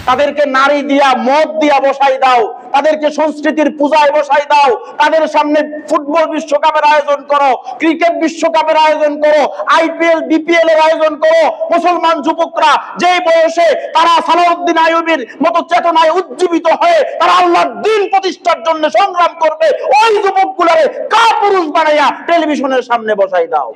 তাদেরকে নারী দিয়া মদ দিয়া বসাই দাও, তাদেরকে সংস্কৃতির পূজায় বসাই দাও, তাদের সামনে ফুটবল বিশ্বকাপের আয়োজন করো, ক্রিকেট বিশ্বকাপের আয়োজন করো, আইপিএল বিপিএল এর আয়োজন করো। মুসলমান যুবকরা যেই বয়সে তারা সালাউদ্দিন আইয়ুবীর মতো চেতনায় উজ্জীবিত হয়ে তারা আল্লাহর দ্বীন প্রতিষ্ঠার জন্য সংগ্রাম করবে, ওই যুবকগুলোরে কাপুরুষ বানাইয়া টেলিভিশনের সামনে বসাই দাও।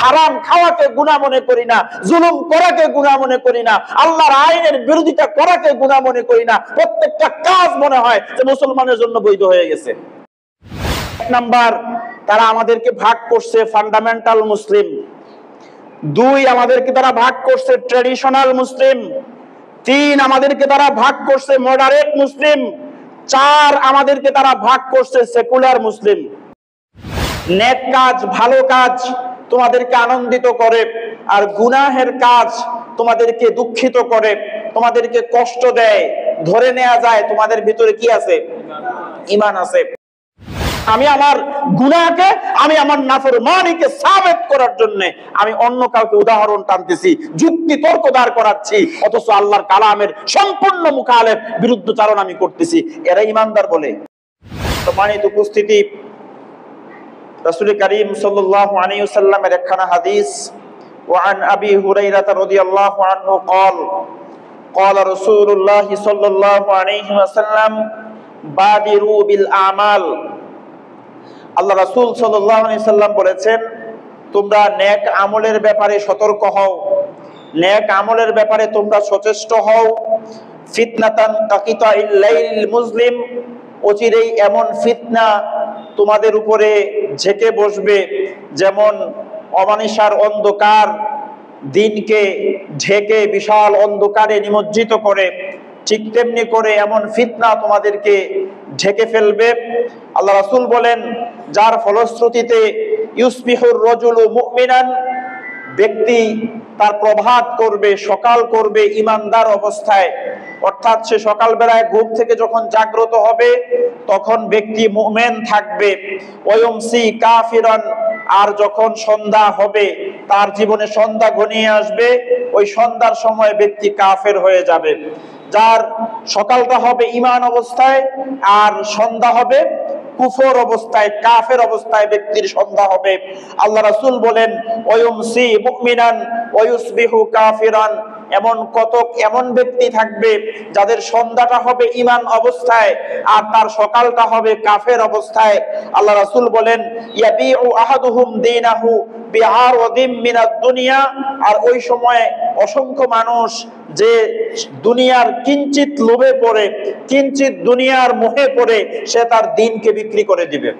হারাম খাওয়াকে গুনাহ মনে করি না, জুলুম করাকে গুনাহ মনে করি না, আল্লাহর আইনের বিরোধিতা করাকে গুনাহ মনে করি না। প্রত্যেকটা কাজ মনে হয় যে মুসলমানের জন্য বৈধ হয়ে গেছে। এক নাম্বার, তারা আমাদেরকে ভাগ করছে ফান্ডামেন্টাল মুসলিম। দুই, আমাদেরকে তারা ভাগ করছে ট্রেডিশনাল মুসলিম। তিন, আমাদেরকে তারা ভাগ করছে মডারেট মুসলিম। চার, আমাদেরকে তারা ভাগ করছে সেকুলার মুসলিম। নেক কাজ, ভালো কাজ তোমাদেরকে আনন্দিত করে, আর গুনাহের কাজ তোমাদেরকে দুঃখিত করে, তোমাদেরকে কষ্ট দেয়। ধরে নেওয়া যায় তোমাদের ভিতরে কি আছে? ঈমান আছে। আমি আমার গুনাহকে, আমি আমার নাফরমানিকে সাবিত করার জন্য আমি অন্য কাউকে উদাহরণ টানতেছি, যুক্তি তর্ক দাঁড় করাচ্ছি, অথচ আল্লাহর কালামের সম্পূর্ণ মুখালেফ বিরুদ্ধচারণ আমি করতেছি। এরা ঈমানদার বলে? সম্মানিত উপস্থিতি, রাসূল করিম সাল্লাল্লাহু আলাইহি ওয়াসাল্লামের একখানা হাদিস, ওয়ান আবি হুরায়রা রাদিয়াল্লাহু আনহু قال قال رسول الله صلى الله عليه وسلم بادروا بالأعمال। আল্লাহ রাসূল সাল্লাল্লাহু আলাইহি সাল্লাম বলেছেন, তোমরা নেক আমলের ব্যাপারে সতর্ক হও, নেক আমলের ব্যাপারে তোমরা সচেষ্ট হও। ফিতনাতান কাকিতাইল লাইল মুজলিম, অচিরেই এমন ফিতনা তোমাদের উপরে ঝেঁকে বসবে যেমন অমানিসার অন্ধকার দিনকে ঢেকে বিশাল অন্ধকারে নিমজ্জিত করে, ঠিক তেমনি করে এমন ফিতনা তোমাদেরকে ঢেকে ফেলবে। আল্লাহ রাসূল বলেন, যার ফলশ্রুতিতে ইউসবিহুর রাজুলু মুমিনান, ব্যক্তি তার প্রভাত করবে, সকাল করবে ঈমানদার অবস্থায়, অর্থাৎ সে সকালবেলায় ঘুম থেকে যখন জাগ্রত হবে তখন ব্যক্তি মুমিন থাকবে। ওয়ায়ুমসি কাফিরান, আর যখন সন্ধ্যা হবে, তার জীবনে সন্ধ্যা ঘনিয়ে আসবে, ওই সন্ধ্যার সময় ব্যক্তি কাফের হয়ে যাবে। যার সকালটা হবে ঈমান অবস্থায় আর সন্ধ্যা হবে কুফর অবস্থায়, কাফের অবস্থায় ব্যক্তির সন্ধ্যা হবে। আল্লাহ রাসূল বলেন, ওয়ায়ুমসি মুমিনান ওয়ায়ুসবিহু কাফিরান, এমন ব্যক্তি থাকবে যাদের সন্ধ্যাটা হবে ঈমান অবস্থায় আর তার সকালটা হবে কাফের অবস্থায়। আল্লাহ রাসূল বলেন, ইয়াবিউ আহাদুহুম দীনাহু বিআরদিম মিনাদ দুনিয়া, আর ওই সময় অসংখ্য মানুষ যে দুনিয়ার কিঞ্চিত লোভে পড়ে, কিঞ্চিত দুনিয়ার মোহে পড়ে সে তার দ্বীনকে বিক্রি করে দিবে।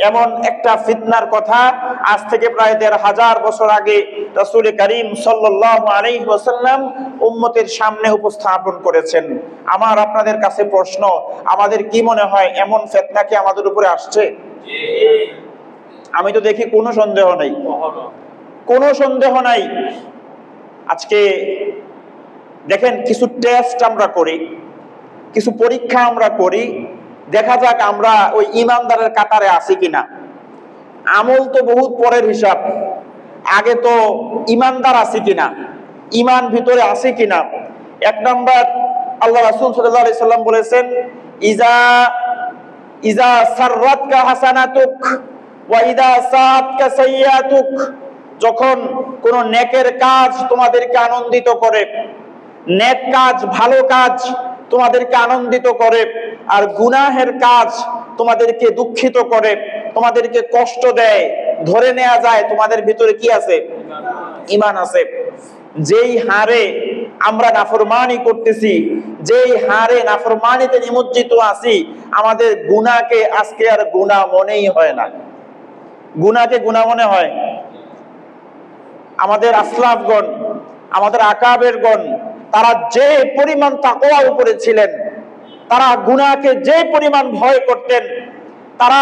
এমন একটা ফিতনার কথা আজ থেকে প্রায় ১৫০০ বছর আগে রাসূল করিম সাল্লাল্লাহু আলাইহি ওয়াসাল্লাম উম্মতের সামনে উপস্থাপন করেছেন। আমার আপনাদের কাছে প্রশ্ন, আমাদের কি মনে হয় এমন ফিতনা কি আমাদের উপরে আসছে? আমি তো দেখি কোনো সন্দেহ নাই, কোনো সন্দেহ নাই। আজকে দেখেন, কিছু টেস্ট আমরা করি, কিছু পরীক্ষা আমরা করি, দেখা যাক আমরা ওই ঈমানদারের কাতারে আছি কিনা। আমল তো বহুত পরের হিসাব, আগে তো ঈমানদার আছি কিনা, ঈমান ভিতরে আছে কিনা। এক নাম্বার, আল্লাহ রাসূল সাল্লাল্লাহু আলাইহি সাল্লাম বলেছেন, ইজা সাররাতকা হাসানাতুক ওয়া ইজা সাআতকা সাইয়্যাতুক, যখন কোন নেকের কাজ তোমাদেরকে আনন্দিত করে, নেক কাজ, ভালো কাজ তোমাদেরকে আনন্দিত করে, আর গুনাহের কাজ তোমাদেরকে দুঃখিত করে, তোমাদেরকে কষ্ট দেয়, ধরে নেওয়া যায় তোমাদের ভিতরে কি আছে? ঈমান আছে। যেই হারে আমরা নাফরমানি করতেছি, যেই হারে নাফরমানিতে নিমজ্জিত আছি, আমাদের গুনাহকে আজকে আর গুনাহ মনেই হয় না। গুনাহকে গুনাহ মনে হয়? আমাদের আসলাফগণ, আমাদের আকাবেরগণ, তারা যে পরিমাণ তাকওয়ার উপরে ছিলেন, তারা গুনাহকে যে পরিমাণ ভয় করতেন, তারা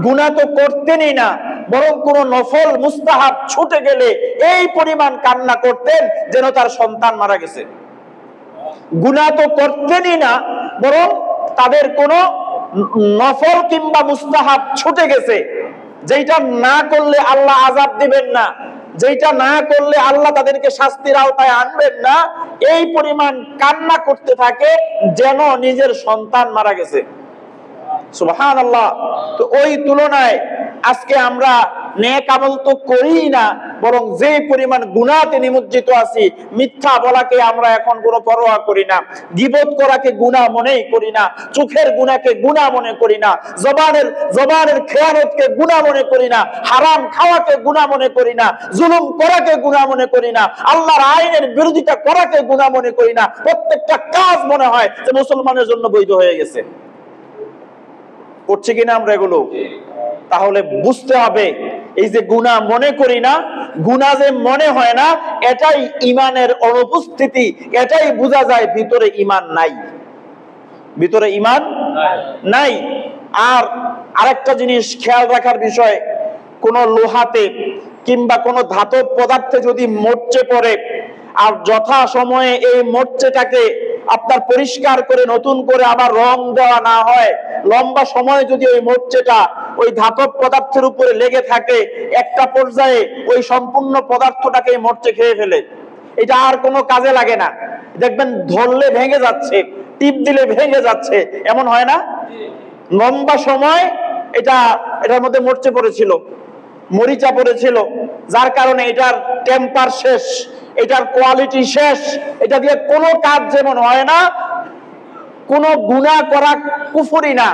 গুনাহ তো করতেনই না, বরং কোন নফল মুস্তাহাব ছুটে গেলে এই পরিমাণ কান্না করতেন যেন তার সন্তান মারা গেছে। গুনাহ তো করতেনই না, বরং তাদের কোন নফল কিংবা মুস্তাহাব ছুটে গেছে, যেটা না করলে আল্লাহ আযাব দিবেন না, যেটা না করলে আল্লাহ তাদেরকে শাস্তির আওতায় আনবেন না, এই পরিমাণ কান্না করতে থাকে যেন নিজের সন্তান মারা গেছে। সুবহানাল্লাহ। তো ওই তুলনায় আজকে আমরা নেক আমল তো করি না, বরং যে পরিমাণ গুনাহতে নিমজ্জিত আছি, মিথ্যা বলাকে আমরা এখন কোনো পরোয়া করি না, গীবত করাকে গুনাহ মনেই করি না, চোখের গুনাহকে গুনাহ মনে করি না, জবানের খেয়ানতকে গুনাহ মনে করি না, হারাম খাওয়াকে গুনাহ মনে করি না, জুলুম করাকে গুনাহ মনে করি না, আল্লাহর আইনের বিরোধিতা করাকে গুনাহ মনে করি না। প্রত্যেকটা কাজ মনে হয় যে মুসলমানের জন্য বৈধ হয়ে গেছে। করছি কিনা আমরা এগুলো? তাহলে বুঝতে হবে এই যে গুনাহ মনে করি না, গুনাহ যে মনে হয় না, এটাই ঈমানের অনুপস্থিতি। এটাই বোঝা যায় ভিতরে ঈমান নাই, ভিতরে ঈমান নাই। আর আরেকটা জিনিস খেয়াল রাখার বিষয়, কোন লোহাতে কিংবা কোন ধাতব পদার্থে যদি মরচে পড়ে আর যথা সময়ে এই মরচেটাকে আপনার পরিষ্কার করে নতুন করে আবার রং দেওয়া না হয়, লম্বা সময় যদি ওই মরচেটা ওই ধাতব পদার্থের উপরে লেগে থাকে, একটা পর্যায়ে ওই সম্পূর্ণ পদার্থটাকে মরচে খেয়ে ফেলে। এটা আর কোনো কাজে লাগে না, দেখবেন ধরলে ভেঙে যাচ্ছে, টিপ দিলে ভেঙে যাচ্ছে, এমন হয় না? লম্বা সময় এটার মধ্যে মরচে পড়েছিল, মরিচা পড়েছিল, যার কারণে এটার টেম্পার শেষ, এটার কোয়ালিটি শেষ, এটা দিয়ে কোনো কাজ যেমন হয় না। কোন গুনাহ করা কুফরি না,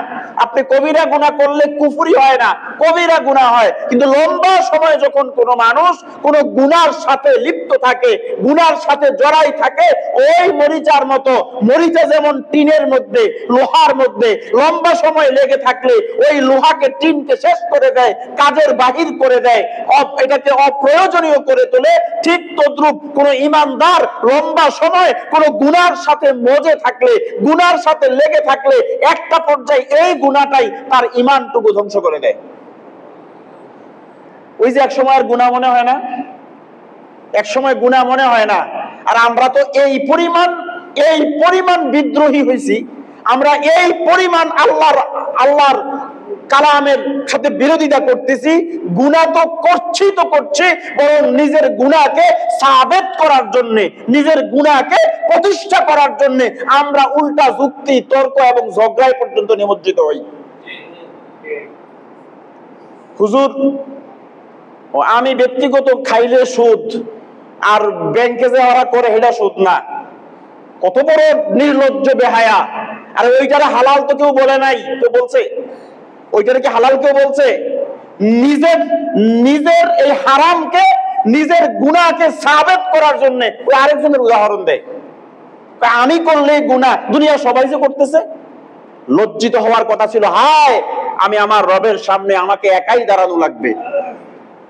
আপনি কবিরা গুনাহ করলে কুফরি হয় না, কবিরা গুনাহ হয়। কিন্তু লম্বা সময় যখন কোন মানুষ কোন গুনার সাথে লিপ্ত থাকে, গুনার সাথে জড়াই থাকে, ওই মরিচার মতো, মরিচা যেমন টিনের মধ্যে, লোহার মধ্যে লম্বা সময় লেগে থাকলে ওই লোহাকে টিনকে শেষ করে দেয়, কাজের বাহির করে দেয়, এটাকে অপ্রয়োজনীয় করে তোলে। ঠিক তদ্রূপ কোন ঈমানদার লম্বা সময় কোন গুনার সাথে মজে থাকলে, গুনার সাথে লেগে থাকলে, একটা পর্যায়ে এই গুনাহটাই তার ঈমানটুকু ধ্বংস করে দেয়। ওই যে এক সময় আর গুনাহ মনে হয় না, এক সময় গুনাহ মনে হয় না। আর আমরা তো এই পরিমাণ বিদ্রোহী হয়েছি, আমরা এই পরিমাণ আল্লাহর কালামের সাথে বিরোধিতা করতেছি, গুনাহ তো করছি, বরং নিজের গুনাহকে সাবেত করার জন্য, নিজের গুনাহকে প্রতিষ্ঠা করার জন্য আমরা উল্টা যুক্তি, তর্ক এবং ঝগড়ায় পর্যন্ত নিমজ্জিত হই। হুজুর, আমি ব্যক্তিগত খাইলে সুদ, আর ব্যাংকে যে ওরা করে এটা সুদ না। কত বড় নির্লজ্জ বেহায়া! আর ওইটারে হালাল তো কেউ বলে নাই, কেউ বলছে? ওইটারে কি হালাল কেউ বলছে? নিজের এই হারামকে, নিজের গুনাহকে সাবেত করার জন্য ওই আরেকজনের উদাহরণ দেয়। আমি করলে গুনাহ, দুনিয়া সবাই যে করতেছে। লজ্জিত হওয়ার কথা ছিল, হায় আমি আমার রবের সামনে আমাকে একাই দাঁড়ানো লাগবে।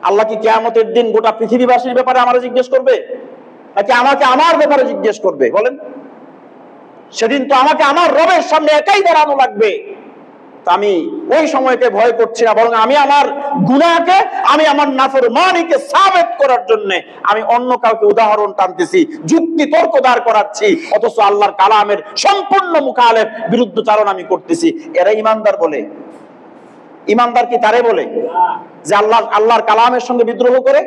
আল্লাহ কি কিয়ামতের দিন গোটা পৃথিবীবাসীর ব্যাপারে আমারে জিজ্ঞেস করবে, নাকি আমাকে আমার ব্যাপারে জিজ্ঞেস করবে? বলেন, সেদিন তো আমাকে আমার রবের সামনে একাই দাঁড়ানো লাগবে। আমি ওই সময়কে ভয় করছি না, বরং আমি আমার গুনাহকে, আমি আমার নাফরমানিকে সাবেত করার জন্য আমি অন্য কাউকে উদাহরণ টানতেছি, যুক্তি তর্ক দাঁড় করাচ্ছি, অথচ আল্লাহর কালামের সম্পূর্ণ মুখালেফ বিরুদ্ধচারণ আমি করতেছি। এরা ইমানদার বলে? ইমানদার কি তারে বলে যে আল্লাহর কালামের সঙ্গে বিদ্রোহ করে,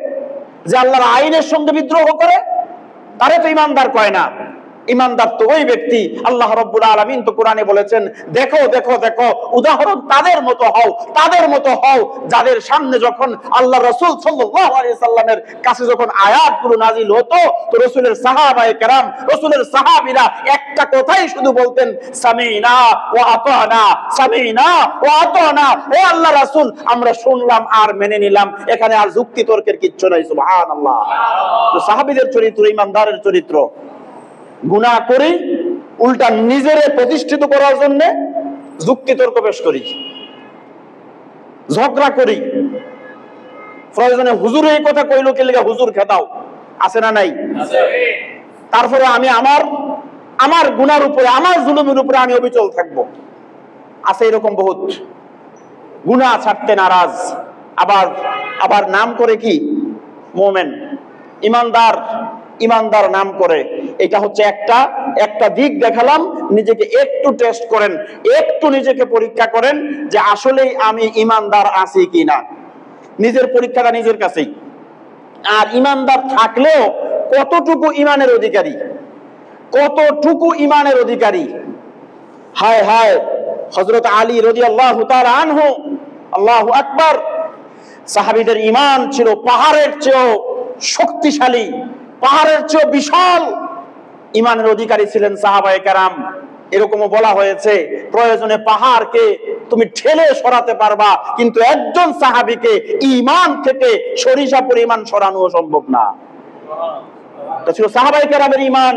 যে আল্লাহর আইনের সঙ্গে বিদ্রোহ করে? তারে তো ইমানদার কয় না। ইমানদার তো ওই ব্যক্তি, আল্লাহ রাব্বুল আলামিন তো কোরআনে বলেছেন, দেখো দেখো দেখো, উদাহরণ তাদের মতো হও যাদের সামনে যখন আল্লাহ রাসূল সাল্লাল্লাহু আলাইহি সাল্লামের কাছে যখন আয়াতগুলো নাজিল হতো, তো রাসূলের সাহাবায়ে কেরাম, রাসূলের সাহাবীরা একটা কথাই শুধু বলতেন, সামিনা ওয়া আতানা, সামিনা ওয়া আতানা। ও আল্লাহ রাসূল, আমরা শুনলাম আর মেনে নিলাম, এখানে আর যুক্তি তর্কের কিচ্ছু নাই। সুবহানাল্লাহ। তো সাহাবীদের চরিত্র, ইমানদারের চরিত্র। গুনাহ করি, উল্টা নিজেরে প্রতিষ্ঠিত করার জন্য যুক্তি তর্ক পেশ করি, ঝগড়া করি, প্রয়োজনে হুজুর এই কথা কইলো কি লাগা হুজুর খেদাও, আছে না নাই? তারপরে আমি আমার গুনার উপরে, আমার জুলুমের উপরে আমি অবিচল থাকবো। আছে এরকম বহুত। গুনাহ ছাড়তে নারাজ, আবার নাম করে কি মুমিন, ইমানদার নাম করে। এটা হচ্ছে একটা দিক দেখালাম। নিজেকে একটু টেস্ট করেন, একটু নিজেকে পরীক্ষা করেন যে আসলেই আমি ইমানদার আছি কিনা। নিজের পরীক্ষাটা নিজের কাছেই। আর ইমানদার থাকলেও কতটুকু ইমানের অধিকারী, কতটুকু ইমানের অধিকারী। হায় হায়, হযরত আলী রাদিয়াল্লাহু তাআলা আনহু, আল্লাহু আকবার, সাহাবীদের ঈমান ছিল পাহাড়ের চেয়েও শক্তিশালী, পাহাড়ের চেয়েও বিশাল ঈমানের অধিকারী ছিলেন সাহাবায়ে কেরাম। এরকমও বলা হয়েছে প্রয়োজনে পাহাড়কে তুমি ঠেলে সরাতে পারবা, কিন্তু একজন সাহাবীকে ঈমান থেকে সরিষা পরিমাণ সরানো সম্ভব না। এটা ছিল সাহাবায়ে কেরামের ঈমান।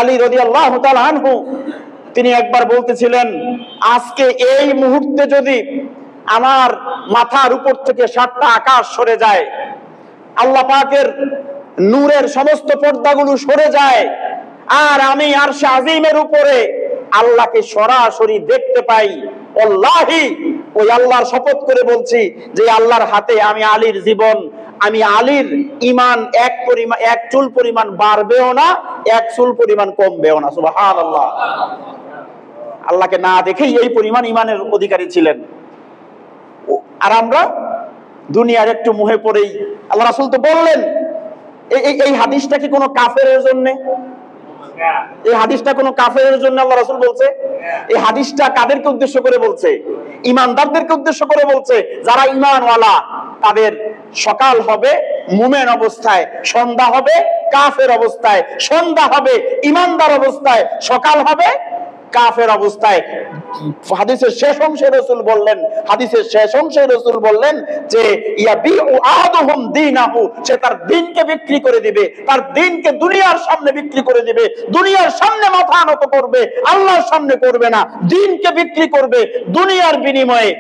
আলী রাদিয়াল্লাহু তাআলা আনহু তিনি একবার বলতেছিলেন, আজকে এই মুহূর্তে যদি আমার মাথার উপর থেকে 7টা আকাশ সরে যায়, আল্লাহ পাকের নূরের সমস্ত পর্দাগুলো সরে যায়, আর আমি আরশে আজিমের উপরে আল্লাহকে সরাসরি দেখতে পাই, আল্লাহি, ওই আল্লাহর শপথ করে বলছি যে আল্লাহর হাতে আমি আলীর জীবন, আমি আলীর ঈমান এক চুল পরিমাণ বাড়বেও না, এক চুল পরিমাণ কমবেও না। সুবহানাল্লাহ। আল্লাহকে না দেখেই এই পরিমাণ ঈমানের অধিকারী ছিলেন। আর আমরা দুনিয়ার একটু মোহে পড়েই, আল্লাহ রাসূল তো বললেন, এই হাদিসটা কি কোনো কাফেরের জন্য? এই হাদিসটা কোনো কাফেরের জন্য আল্লাহ রাসূল বলছে? এই হাদিসটা কাদেরকে উদ্দেশ্য করে বলছে? ঈমানদারদেরকে উদ্দেশ্য করে বলছে। যারা ঈমানওয়ালা তাদের সকাল হবে মুমিন অবস্থায়, সন্ধ্যা হবে কাফের অবস্থায়, সন্ধ্যা হবে ঈমানদার অবস্থায়, সকাল হবে কাফের অবস্থায়। হাদিসের শেষ অংশে রাসূল বললেন যে ইয়াবিউ আহাদুহুম দীনাহু, সে তার দ্বীনকে বিক্রি করে দিবে, তার দ্বীনকে দুনিয়ার সামনে বিক্রি করে দিবে, দুনিয়ার সামনে মাথা নত করবে, আল্লাহর সামনে করবে না, দ্বীনকে বিক্রি করবে দুনিয়ার বিনিময়ে,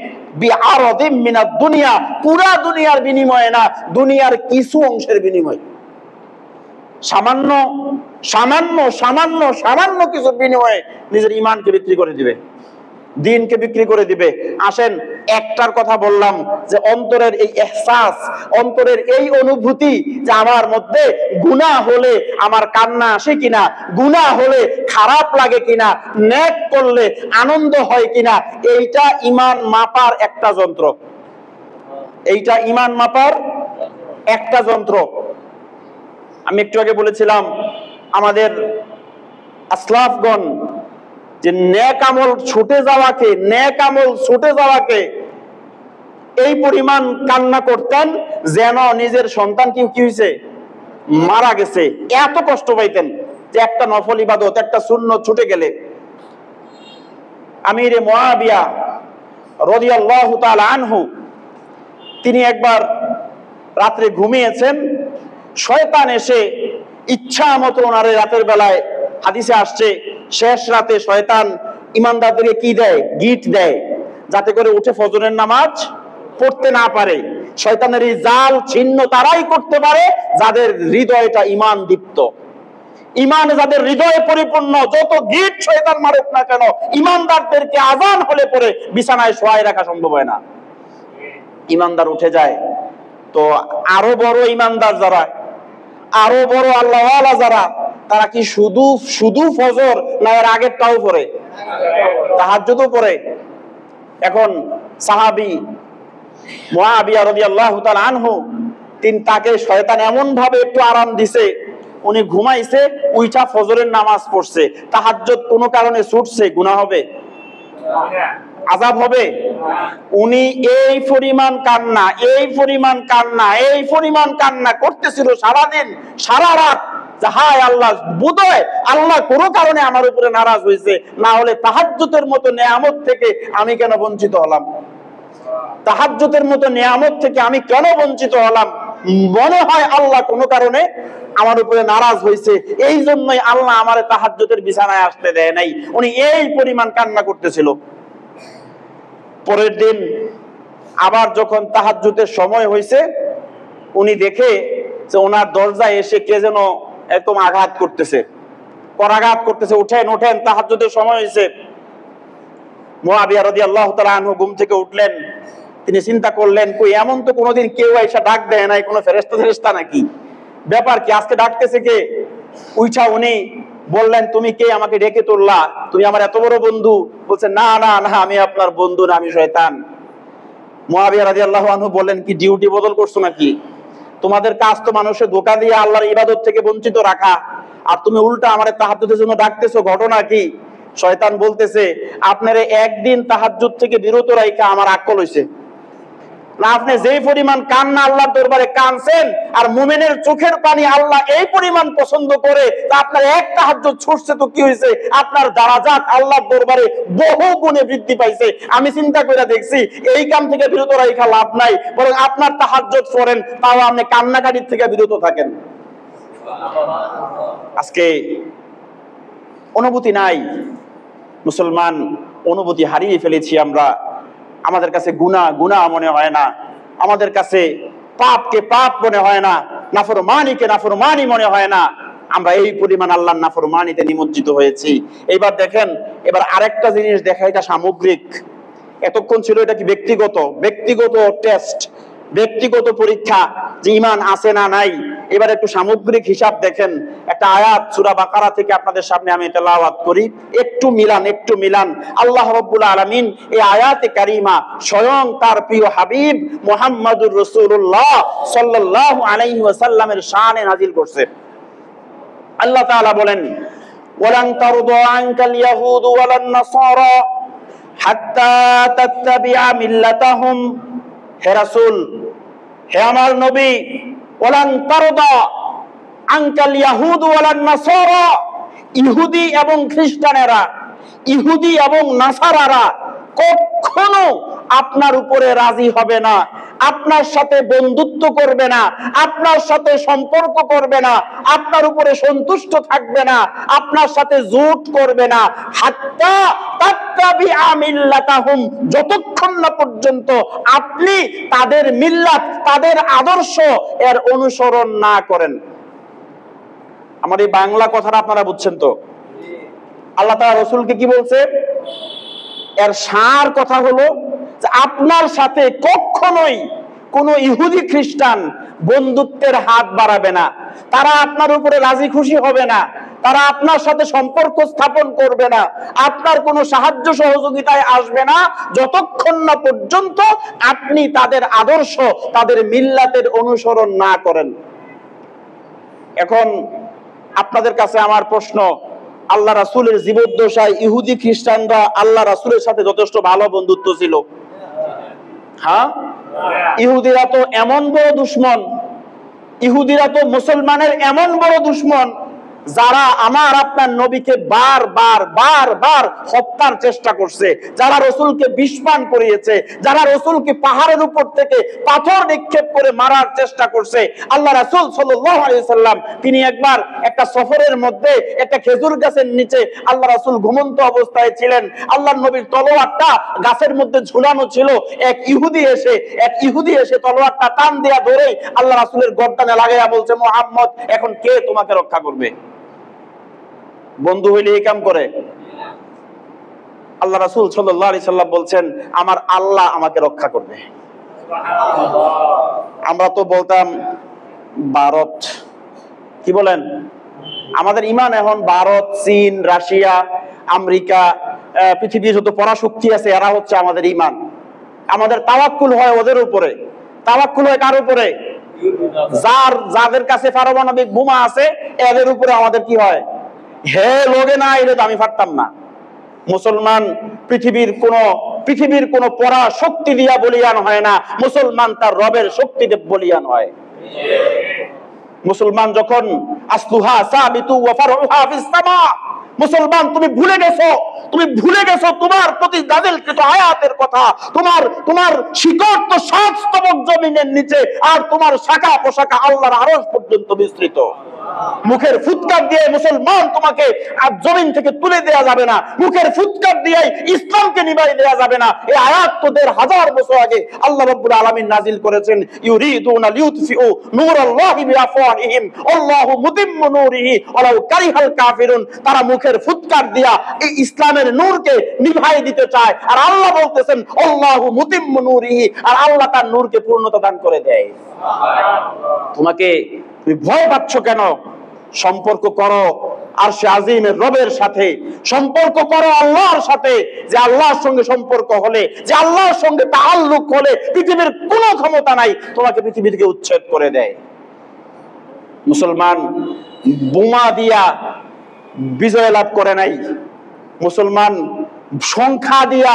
বিআরাদিম মিনাদ দুনিয়া, পুরা দুনিয়ার বিনিময়ে না, দুনিয়ার কিছু অংশের বিনিময়ে, সামান্য সামান্য সামান্য সামান্য কিছু বিনিময়ে নিজের ঈমানকে বিক্রি করে দিবে, দ্বীনকে বিক্রি করে দিবে। আসেন, একটার কথা বললাম যে অন্তরের এই ইহসাস, অন্তরের এই অনুভূতি যে আমার মধ্যে গুনাহ হলে আমার কান্না আসে কিনা, গুনাহ হলে খারাপ লাগে কিনা, নেক করলে আনন্দ হয় কিনা, এইটা ঈমান মাপার একটা যন্ত্র, এইটা ঈমান মাপার একটা যন্ত্র। আমি একটু আগে বলেছিলাম আমাদের আসলাফগণ যে নেক আমল ছুটে যাওয়াকে এই পরিমাণ কান্না করতেন যেন নিজের সন্তান কি হয়েছে, মারা গেছে, এত কষ্ট পাইতেন যে একটা নফল ইবাদত, একটা সুন্নত ছুটে গেলে। আমিরে মুআবিয়া রাদিয়াল্লাহু তাআলা আনহু তিনি একবার রাত্রে ঘুমিয়েছেন, শয়তান এসে ইচ্ছা মতো ওনারে রাতের বেলায়, হাদিসে আসছে শেষ রাতে শয়তান ঈমানদারদেরকে কি দেয়, গিট দেয়, যাতে করে উঠে ফজরের নামাজ পড়তে না পারে। শয়তানের এই জাল ছিন্ন তারাই করতে পারে যাদের হৃদয়টা ঈমান দীপ্ত, ঈমান যাদের হৃদয়ে পরিপূর্ণ। যত গিট শয়তান মারুক না কেন, ঈমানদারদেরকে আযান হলে পরে বিছানায় শোয়ায় রাখা সম্ভব হয় না। ঈমানদার উঠে যায় তো আরো বড় ঈমানদার যারা, আরো বড় আল্লাহওয়ালা যারা, তারা কি শুধু ফজর না এর আগেরটাও পড়ে, তাহাজ্জুদও পড়ে। এখন সাহাবী মুআবিয়া রাদিয়াল্লাহু তাআলা আনহু তাকে শয়তান এমন ভাবে একটু আরাম দিছে, উনি ঘুমাইছে, উইঠা ফজরের নামাজ পড়ছে, তাহাজ্জুদ কোনো কারণে ছুটছে, গুনাহ হবে, আযাব হবে। উনি এই পরিমাণ কান্না করতেছিল সারাদিন সারা রাত, হায় আল্লাহ, বোধহয় আল্লাহ কোনো কারণে আমার উপরে নারাজ হয়েছে, না হলে তাহাজ্জুদের মতো নেয়ামত থেকে আমি কেন বঞ্চিত হলাম, তাহাজ্জুদের মতো নিয়ামত থেকে আমি কেন বঞ্চিত হলাম। মনে হয় আল্লাহ কোনো কারণে আমার উপরে নারাজ হয়েছে, এই জন্যই আল্লাহ আমারে তাহাজ্জুদের বিছানায় আসতে দেয় নাই। উনি এই পরিমাণ কান্না করতেছিল। পরের দিন আবার যখন তাহাজ্জুদের সময় হয়েছে, উনি দেখে যে ওনার দরজায় এসে কে যেন একদম আঘাত করতেছে, পরাঘাত করতেছে, উঠেন উঠেন, তাহাজ্জুদের সময় হয়েছে। মুআবিয়া রাদিয়াল্লাহু তাআলা আনহু ঘুম থেকে উঠলেন, তিনি চিন্তা করলেন, কই এমন তো কোনোদিন কেউ এসে ডাক দেয় নাই, কোনো ফেরেশতা নাকি, ব্যাপার কি, আজকে ডাকতেছে কে? উইঠা উনি বললেন, তুমি কে, আমাকে ডেকে তুললা, তুমি আমার এত বড় বন্ধু? বলছে, না না না, আমি আপনার বন্ধু না, আমি শয়তান। মুআবিয়া রাদিয়াল্লাহু আনহু বললেন, কি ডিউটি বদল করছো নাকি? তোমাদের কাজ তো মানুষের ধোঁকা দিয়ে আল্লাহর ইবাদত থেকে বঞ্চিত রাখা, আর তুমি উল্টা আমারে তাহাজ্জুদের জন্য ডাকতেছো, ঘটনা কি? শয়তান বলতেছে আপনারে একদিন তাহাজ্জুদ থেকে বিরত রাখা আমার আকল হইছে না। আপনি যেই পরিমাণ কান্না আল্লাহর দরবারে কানছেন, আর মুমিনের চোখের পানি আল্লাহ এই পরিমাণ পছন্দ করে, তা আপনার এক তাহাজ্জুদ ছুটছে তো কি হয়েছে? আপনার দারাজাত আল্লাহর দরবারে বহু গুণে বৃদ্ধি পাইছে। আমি চিন্তা করে দেখছি এই কাম থেকে বিরত রাখা লাভ নাই, বরং আপনার তাহাজ্জুদ করেন, তাও আপনি কান্নাকাটির থেকে বিরত থাকেন। আজকে অনুভূতি নাই, মুসলমান অনুভূতি হারিয়ে ফেলেছি আমরা। আমাদের কাছে গুনাহ গুনাহ মনে হয় না, আমাদের কাছে পাপকে পাপ মনে হয় না, নাফরমানিকে নাফরমানি মনে হয় না। আমরা এই পরিমাণ আল্লাহর নাফরমানিতে নিমজ্জিত হয়েছি। এবার দেখেন, এবার আরেকটা জিনিস দেখা, এটা সামগ্রিক। এতক্ষণ ছিল এটা কি ব্যক্তিগত টেস্ট, ব্যক্তিগত পরীক্ষা যে ঈমান আছে না নাই। এবার একটু সামগ্রিক হিসাব দেখেন। একটা আয়াত সূরা বাকারা থেকে আপনাদের সামনে আমি তেলাওয়াত করি, একটু মিলান। আল্লাহ রাব্বুল আলামিন এই আয়াতে কারিমা স্বয়ং তার প্রিয় হাবিব মুহাম্মদুর রাসূলুল্লাহ সাল্লাল্লাহু আলাইহি ওয়াসাল্লামের শানে নাজিল করছে। আল্লাহ তাআলা বলেন, ওয়ালান তারদা আনকাল ইয়াহুদু ওয়ালান নাসারা হাত্তা তাত্তাবিআ মিল্লাতাহুম। হে রাসূল, হে আমার নবী, ওয়ালান তারদা আনকাল ইয়াহুদু ওয়ালান নাসারা, ইহুদি এবং খ্রিস্টানেরা, ইহুদি এবং নাসারারা কখনো আপনার উপরে রাজি হবে না, আপনার সাথে বন্ধুত্ব করবে না, আপনার সাথে সম্পর্ক করবে না, আপনার উপরে সন্তুষ্ট থাকবে না, আপনার সাথে জোট করবে না, হাত্তা তাত্তাবিআ মিল্লাতাহুম, যতক্ষণ না পর্যন্ত আপনি তাদের মিল্লাত, তাদের আদর্শ এর অনুসরণ না করেন। আমার এই বাংলা কথাটা আপনারা বুঝছেন তো? আল্লাহ তাআলা রাসূলকে কি বলছে? এর সার কথা হলো যে আপনার সাথে কখনোই কোন ইহুদি খ্রিস্টান বন্ধুত্বের হাত বাড়াবে না, তারা আপনার উপরে রাজি খুশি হবে না, তারা আপনার সাথে সম্পর্ক স্থাপন করবে না, আপনার কোনো সাহায্য সহযোগিতায় আসবে না, যতক্ষণ না পর্যন্ত আপনি তাদের আদর্শ, তাদের মিল্লাতের অনুসরণ না করেন। এখন আপনাদের কাছে আমার প্রশ্ন, আল্লাহ রাসূলের জীবদ্দশায় ইহুদি খ্রিস্টানরা আল্লাহ রাসূলের সাথে যথেষ্ট ভালো বন্ধুত্ব ছিল? হ্যাঁ, ইহুদিরা তো এমন বড় দুশমন, ইহুদিরা তো মুসলমানের এমন বড় দুশমন যারা আমার আপনার নবীকে বারবার হত্যার চেষ্টা করছে, যারা রাসূলকে বিষপান করিয়েছে, যারা রাসূলকে পাহাড়ের উপর থেকে পাথর নিক্ষেপ করে মারার চেষ্টা করছে। আল্লাহ রাসূল সাল্লাল্লাহু আলাইহি ওয়াসাল্লাম তিনি একবার একটা সফরের মধ্যে একটা খেজুর গাছের নিচে আল্লাহ রাসূল ঘুমন্ত অবস্থায় ছিলেন, আল্লাহর নবীর তলোয়ারটা গাছের মধ্যে ঝুলানো ছিল। এক ইহুদি এসে তলোয়ারটা টান দিয়া ধরে আল্লাহ রাসূলের গর্দানে লাগাইয়া বলছে, মুহাম্মদ, এখন কে তোমাকে রক্ষা করবে? বন্ধু হইলে এই কাম করে? আল্লাহ রাসূল সাল্লাল্লাহু আলাইহি সাল্লাম বলছেন, আমার আল্লাহ আমাকে রক্ষা করবে। আমরা তো বলতাম ভারত, কি বলেন? আমাদের ঈমান এখন ভারত, চীন, রাশিয়া, আমেরিকা, পৃথিবীর যত পরাশক্তি আছে এরা হচ্ছে আমাদের ঈমান। আমাদের তাওয়াক্কুল হয় ওদের উপরে। তাওয়াক্কুল হয় কার উপরে? যাদের কাছে পারমাণবিক বোমা আছে এদের উপরে আমাদের কি হয়? হে লোকে না এলে তো আমি পারতাম না। মুসলমান পৃথিবীর কোন পরা শক্তি দিয়া বলিয়ান হয় না, মুসলমান তার রবের শক্তিতে বলিয়ান হয়। মুসলমান যখন আসলুহা সাবিতু ওয়া ফারউহা ফিস সামা, মুসলমান তুমি ভুলে গেছো তোমার প্রতি নাযিলকৃত আয়াতের কথা, তোমার শিকড় তো ৭ স্তবক জমিনের নিচে, আর তোমার শাখা পোশাখা আল্লাহর আরশ পর্যন্ত বিস্তৃত। মুখের ফুৎকার দিয়ে মুসলমান তোমাকে আর জমিন থেকে তুলে দেয়া যাবে না, মুখের ফুৎকার দিয়ে ইসলামকে নিভাই দেয়া যাবে না। এই আয়াত তো ১৫০০ বছর আগে আল্লাহ রাব্বুল আলামিন নাজিল করেছেন। ইউরিদুনা লিউতফিউ নূরাল্লাহি বিআফওয়াহিহিম আল্লাহু মুতিম্মু নূরিহি ওয়ালাউ কারিহাল কাফিরুন। তারা মুখের ফুৎকার দিয়া এই ইসলামের নূরকে নিভাই দিতে চায়, আর আল্লাহ বলতেছেন আল্লাহু মুতিম্মু নূরিহি, আর আল্লাহ তার নূরকে পূর্ণতা দান করে দেয়। তুমি ভয় পাচ্ছ কেন? সম্পর্ক করো আরশে আজিমের রবের সাথে, সম্পর্ক করো আল্লাহর সাথে। যে আল্লাহর সঙ্গে সম্পর্ক হলে, যে আল্লাহর সঙ্গে তাআল্লুক হলে পৃথিবীর কোনো ক্ষমতা নাই তোমাকে পৃথিবী থেকে উচ্ছেদ করে দেয়। মুসলমান বোমা দিয়া বিজয় লাভ করে নাই, মুসলমান সংখ্যা দিয়া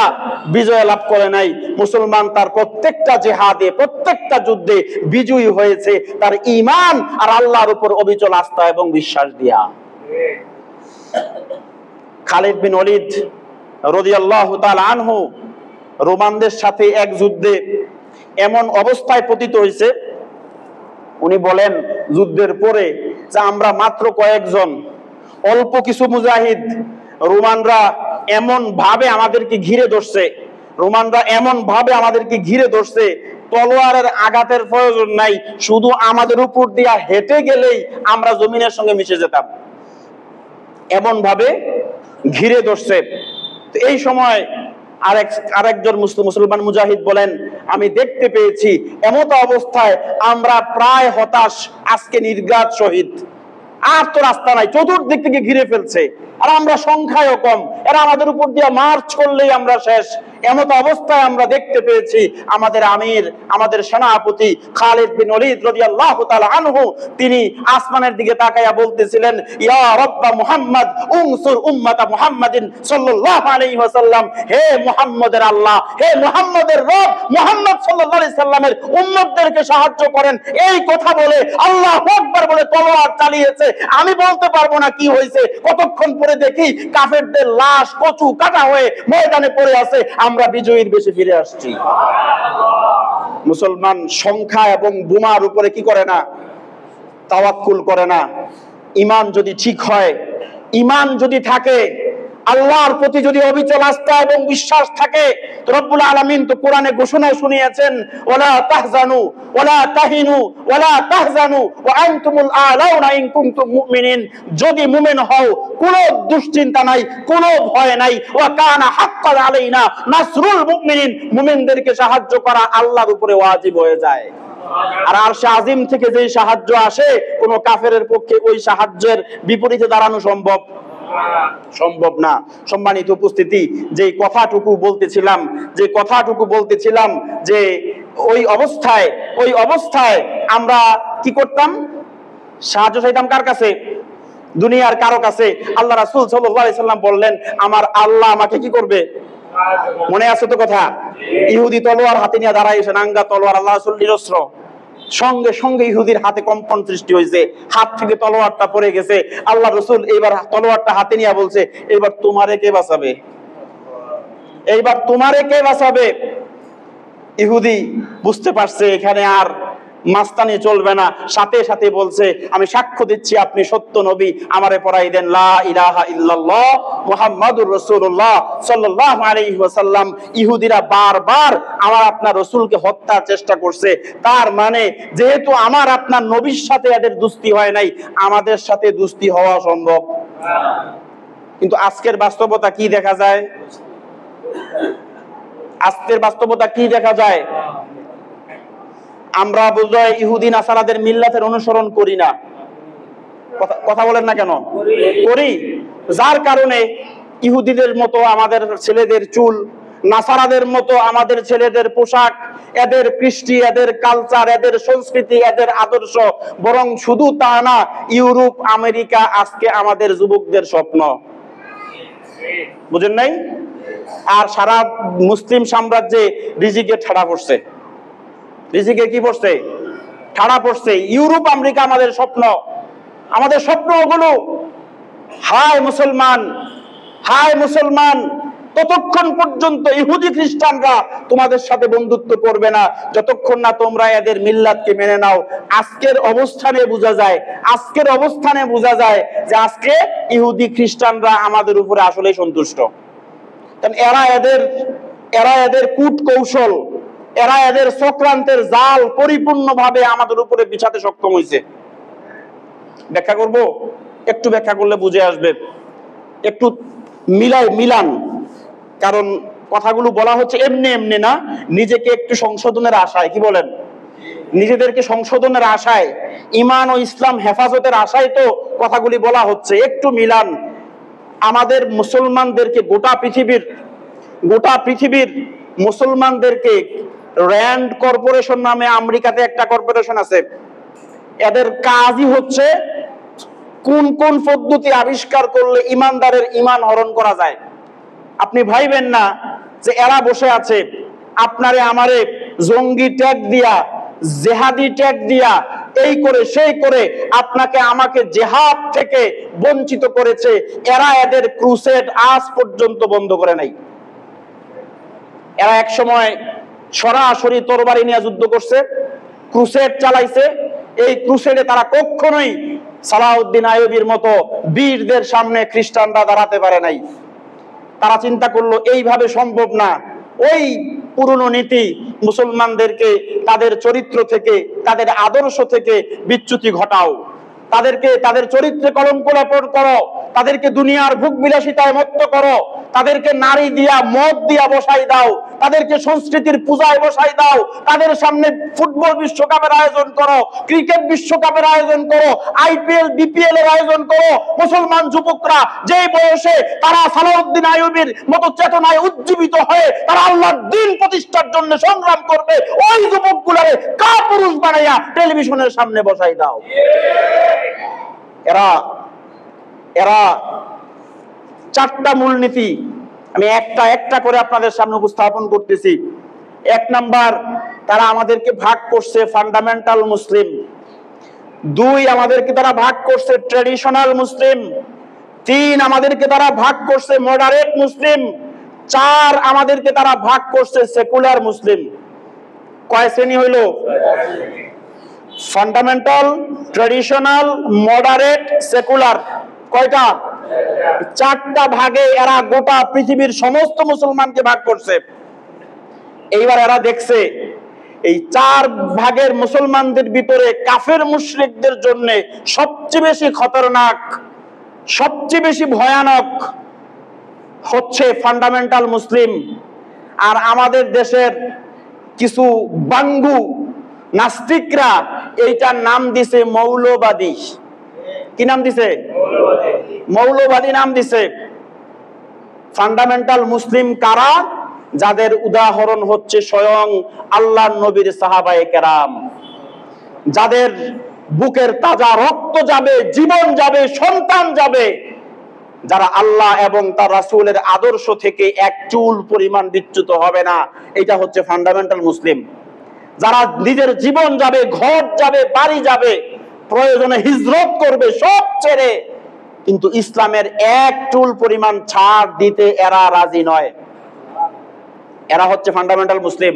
বিজয় লাভ করে নাই, মুসলমান তার প্রত্যেকটা জিহাদে প্রত্যেকটা যুদ্ধে বিজয়ী হয়েছে তার ঈমান আর আল্লাহর উপর অবিচল আস্থা এবং বিশ্বাস দিয়া। খালিদ বিন ওয়ালিদ রাদিয়াল্লাহু তাআলা আনহু রোমানদের সাথে এক যুদ্ধে এমন অবস্থায় পতিত হয়েছে, উনি বলেন যুদ্ধের পরে যে আমরা মাত্র কয়েকজন অল্প কিছু মুজাহিদ, রোমানরা এমন ভাবে আমাদেরকে ঘিরে ধরছে, রোমানরা এমন ভাবে আমাদেরকে ঘিরে ধরছে, তলোয়ারের আঘাতের প্রয়োজন নাই, শুধু আমাদের উপর দিয়া হেঁটে গেলেই আমরা জমিনের সঙ্গে মিশে যেতাম, এমন ভাবে ঘিরে ধরছে। তো এই সময় আরেকজন মুসলমান মুজাহিদ বলেন, আমি দেখতে পেয়েছি এমত অবস্থায় আমরা প্রায় হতাশ, আজকে নির্ঘাত শহীদ, আর তো রাস্তা নাই, চতুর্দিক থেকে ঘিরে ফেলছে, আর আমরা সংখ্যায়ও কম, এরা আমাদের উপর দিয়ে মার্চ করলেই আমরা শেষ। এমত অবস্থায় আমরা দেখতে পেয়েছি আমাদের আমির, আমাদের সেনাপতি খালিদ বিন ওয়ালিদ রাদিয়াল্লাহু তাআলা আনহু তিনি আসমানের দিকে তাকায়া বলতেছিলেন, ইয়া রাব্বা মুহাম্মদ উনসুর উম্মাতা মুহাম্মাদিন সাল্লাল্লাহু আলাইহি ওয়াসাল্লাম, হে মুহাম্মদের আল্লাহ, হে মুহাম্মদের রব, মুহাম্মদ সাল্লাল্লাহু আলাইহি সাল্লামের উম্মতদেরকে সাহায্য করেন। এই কথা বলে আল্লাহু আকবার বলে তলোয়ার চালিয়েছে। আমি বলতে পারবো না কি হয়েছে, কতক্ষণ পরে দেখি কাফেরদের লাশ কচু কাটা হয়ে ময়দানে পড়ে আছে, আমরা বিজয়ীর বেশে ফিরে আসছি। মুসলমান সংখ্যা এবং বোমার উপরে কি করে না, তাওয়াক্কুল করে না। ঈমান যদি ঠিক হয়, ঈমান যদি থাকে, আল্লাহর প্রতি যদি অবিচল আস্থা এবং বিশ্বাস থাকে, তো রব্বুল আলামিন তো কোরআনে ঘোষণা শুনিয়েছেন, ওয়ালা তাহজানু ওয়ালা তাহিনু ওয়ালা তাহজানু ওয়া আনতুমুল আলাউনা ইন কুনতুম মুমিনিন, যদি মুমিন হও কোনো দুশ্চিন্তা নাই, কোনো ভয় নাই, ওয়া কানা হাক্কান আলাইনা নাসরুল মুমিনিন, মুমিনদেরকে সাহায্য করা আল্লাহর উপরে ওয়াজিব হয়ে যায়। আর আরশে আজিম থেকে যে সাহায্য আসে, কোন কাফেরের পক্ষে ওই সাহায্যের বিপরীতে দাঁড়ানো সম্ভব না। সম্মানিত উপস্থিতি, যে কথাটুকু বলতেছিলাম যে ওই অবস্থায় আমরা কি করতাম, সাহায্য চাইতাম কার কাছে, দুনিয়ার কারো কাছে। আল্লাহ রাসূল সাল্লাল্লাহু আলাইহি সাল্লাম বললেন, আমার আল্লাহ আমাকে কি করবে, মনে আছে তো কথা, ইহুদি তলোয়ার হাতে নিয়ে দাঁড়াইছে, নাঙ্গা তলোয়ার, আল্লাহ রাসূল নিরস্ত্র, সঙ্গে সঙ্গে ইহুদির হাতে কম্পন সৃষ্টি হয়েছে, হাত থেকে তলোয়ারটা পড়ে গেছে। আল্লাহ রাসূল এইবার তলোয়ারটা হাতে নিয়ে বলছে, এইবার তোমারে কে বাঁচাবে। ইহুদি বুঝতে পারছে এখানে আর মাস্তানি চলবে না, সাথে সাথে বলছে, আমি সাক্ষ্য দিচ্ছি আপনি সত্য নবী, আমারে পড়াই দেন লা ইলাহা ইল্লাল্লাহ মুহাম্মাদুর রাসূলুল্লাহ সাল্লাল্লাহু আলাইহি ওয়াসাল্লাম। ইহুদিরা বারবার আমার আপনার রাসূলকে হত্যার চেষ্টা করছে, তার মানে যেহেতু আমার আপনার নবীর সাথে এদের দুস্তি হয় নাই, আমাদের সাথে দুস্তি হওয়া সম্ভব। কিন্তু আজকের বাস্তবতা কি দেখা যায়, আমরা বোধহয় ইহুদি নাসারাদের মিল্লাতের অনুসরণ করি না। কথা বলেন না কেন? করি। যার কারণে ইহুদিদের মতো আমাদের ছেলেদের চুল, নাসারাদের মতো আমাদের ছেলেদের পোশাক, এদের কৃষ্টি, এদের কালচার, এদের সংস্কৃতি, এদের আদর্শ, বরং শুধু তা না, ইউরোপ আমেরিকা আজকে আমাদের যুবকদের স্বপ্ন। বুঝেন নাই? আর সারা মুসলিম সাম্রাজ্যে রিজিকে ঠাড়া পড়ছে, রিজিকে কি পড়ছে, ঠাড়া পড়ছে। ইউরোপ আমেরিকা আমাদের স্বপ্ন, আমাদের স্বপ্ন ওগুলো। হায় মুসলমান, ততক্ষণ পর্যন্ত ইহুদি খ্রিস্টানরা তোমাদের সাথে বন্ধুত্ব করবে না যতক্ষণ না তোমরা এদের মিল্লাতকে মেনে নাও। আজকের অবস্থানে বোঝা যায় যে আজকে ইহুদি খ্রিস্টানরা আমাদের উপরে আসলে সন্তুষ্ট, কারণ এরা এদের কূট কৌশল, এরা এদের চক্রান্তের জাল পরিপূর্ণভাবে আমাদের উপরে বিছাতে সক্ষম হয়েছে। ব্যাখ্যা করব, একটু ব্যাখ্যা করলে বুঝে আসবে, একটু মিলান, কারণ কথাগুলো বলা হচ্ছে এমনি না, নিজেকে একটু সংশোধনের আশায়, কি বলেন, নিজেদেরকে সংশোধনের আশায়, ঈমান ও ইসলাম হেফাজতের আশায় তো কথাগুলি বলা হচ্ছে। একটু মিলান। আমাদের মুসলমানদেরকে গোটা পৃথিবীর মুসলমানদেরকে র্যান্ড কর্পোরেশন নামে আমেরিকাতে একটা কর্পোরেশন আছে, এদের কাজই হচ্ছে কোন কোন পদ্ধতি আবিষ্কার করলে ইমানদারের ইমান হরণ করা যায়। আপনি ভাইবেন না যে এরা বসে আছে আপনারে আমারে জঙ্গি ট্যাগ দিয়া, জেহাদি ট্যাগ দিয়া, এই করে সেই করে আপনাকে আমাকে জেহাদ থেকে বঞ্চিত করেছে। এরা এদের ক্রুসেড আজ পর্যন্ত বন্ধ করে নাই। এরা এক সময় সরাসরি তরবারি নিয়ে যুদ্ধ করছে, ক্রুসেড চালাইছে। এই ক্রুসেডে তারা কখনোই সালাউদ্দিন আইয়ুবীর মতো বীরদের সামনে খ্রিস্টানরা দাঁড়াতে পারে নাই। তারা চিন্তা করলো এইভাবে সম্ভব না, ওই পুরনো নীতি মুসলমানদেরকে তাদের চরিত্র থেকে, তাদের আদর্শ থেকে বিচ্যুতি ঘটাও, তাদেরকে তাদের চরিত্রে কলঙ্ক লেপন করো, তাদেরকে দুনিয়ার ভোগ বিলাসিতায় মত্ত করো, তাদেরকে নারী দিয়া মদ দিয়া বসাই দাও, তাদেরকে সংস্কৃতির পূজায় বসাই দাও, তাদের সামনে ফুটবল বিশ্বকাপের আয়োজন করো, ক্রিকেট বিশ্বকাপের আয়োজন করো, আইপিএল বিপিএল এর আয়োজন করো। মুসলমান যুবকরা যেই বয়সে তারা সালাউদ্দিন আইয়ুবীর মতো চেতনায় উজ্জীবিত হয়ে তারা আল্লাহর দ্বীন প্রতিষ্ঠার জন্য সংগ্রাম করবে, ওই যুবকগুলোরে কাপুরুষ বানাইয়া টেলিভিশনের সামনে বসাই দাও। এরা এরা চারটা মূলনীতি আমি একটা একটা করে আপনাদের সামনে উপস্থাপন করতেছি। এক নাম্বার, তারা আমাদেরকে ভাগ করছে ফান্ডামেন্টাল মুসলিম। দুই, আমাদেরকে তারা ভাগ করছে ট্রেডিশনাল মুসলিম। তিন, আমাদেরকে তারা ভাগ করছে মডারেট মুসলিম। চার, আমাদেরকে তারা ভাগ করছে সেকুলার মুসলিম। কয় শ্রেণী হইল? Fundamental, traditional, moderate, secular. কয়টা? চারটা ভাগে এরা গোটা পৃথিবীর সমস্ত মুসলমানকে ভাগ করছে। এইবার এরা দেখছে এই চার ভাগের মুসলমানদের ভিতরে কাফের মুশরিকদের জন্য সবচেয়ে বেশি খতরনাক, সবচেয়ে বেশি ভয়ানক হচ্ছে ফান্ডামেন্টাল মুসলিম। আর আমাদের দেশের কিছু বাঙ্গু নাস্তিকরা এইটার নাম দিছে মৌলবাদী। কি নাম দিছে? মৌলবাদী নাম দিছে। ফান্ডামেন্টাল মুসলিম কারা? যাদের উদাহরণ হচ্ছে স্বয়ং আল্লাহর নবীর সাহাবায়ে কেরাম, যাদের বুকের তাজা রক্ত যাবে, জীবন যাবে, সন্তান যাবে, যারা আল্লাহ এবং তার রাসূলের আদর্শ থেকে এক চুল পরিমাণ বিচ্যুত হবে না। এটা হচ্ছে ফান্ডামেন্টাল মুসলিম। যারা নিজের জীবন যাবে, ঘর যাবে, বাড়ি যাবে, প্রয়োজনে হিজরত করবে, সব ছেড়ে, কিন্তু ইসলামের এক চুল পরিমাণ ছাড় দিতে এরা রাজি নয়। এরা হচ্ছে ফান্ডামেন্টাল মুসলিম।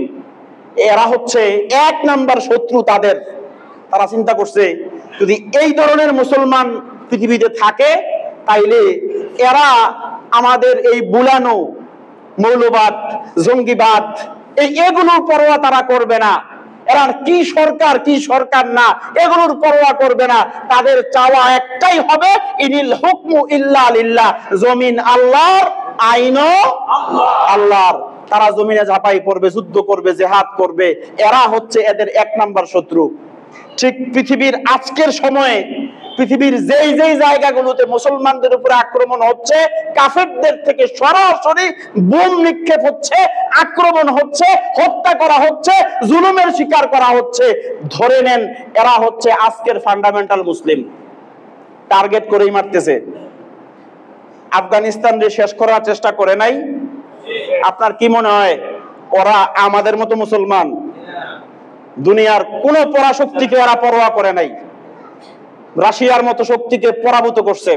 এরা হচ্ছে এক নাম্বার শত্রু তাদের। তারা চিন্তা করছে যদি এই ধরনের মুসলমান পৃথিবীতে থাকে তাইলে এরা আমাদের এই বুলানো মৌলবাদ, জঙ্গিবাদ, এগুলোর পরোয়া তারা করবে না। এরা কি সরকার কি সরকার না এগুলোর পরোয়া করবে না। তাদের চাওয়া একটাই হবে, ইনিল হুকমু ইল্লা লিল্লাহ, জমিন আল্লাহর, আইনও আল্লাহর। তারা জমিনে ঝাঁপাই পড়বে, যুদ্ধ করবে, জিহাদ করবে। এরা হচ্ছে এদের এক নাম্বার শত্রু। ঠিক পৃথিবীর আজকের সময়ে পৃথিবীর যেই যেই জায়গাগুলোতে মুসলমানদের উপরে আক্রমণ হচ্ছে, কাফেরদের থেকে সরাসরি বোম নিক্ষেপ হচ্ছে, আক্রমণ হচ্ছে, হত্যা করা হচ্ছে, জুলুমের শিকার করা হচ্ছে, ধরে নেন এরা হচ্ছে আজকের ফান্ডামেন্টাল মুসলিম। টার্গেট করেই মারতেছে। আফগানিস্তানকে শেষ করার চেষ্টা করে নাই? আপনার কি মনে হয় ওরা আমাদের মতো মুসলমান? দুনিয়ার কোন পরাশক্তিকে ওরা পরোয়া করে নাই। রাশিয়ার মতো শক্তিকে পরাভূত করছে।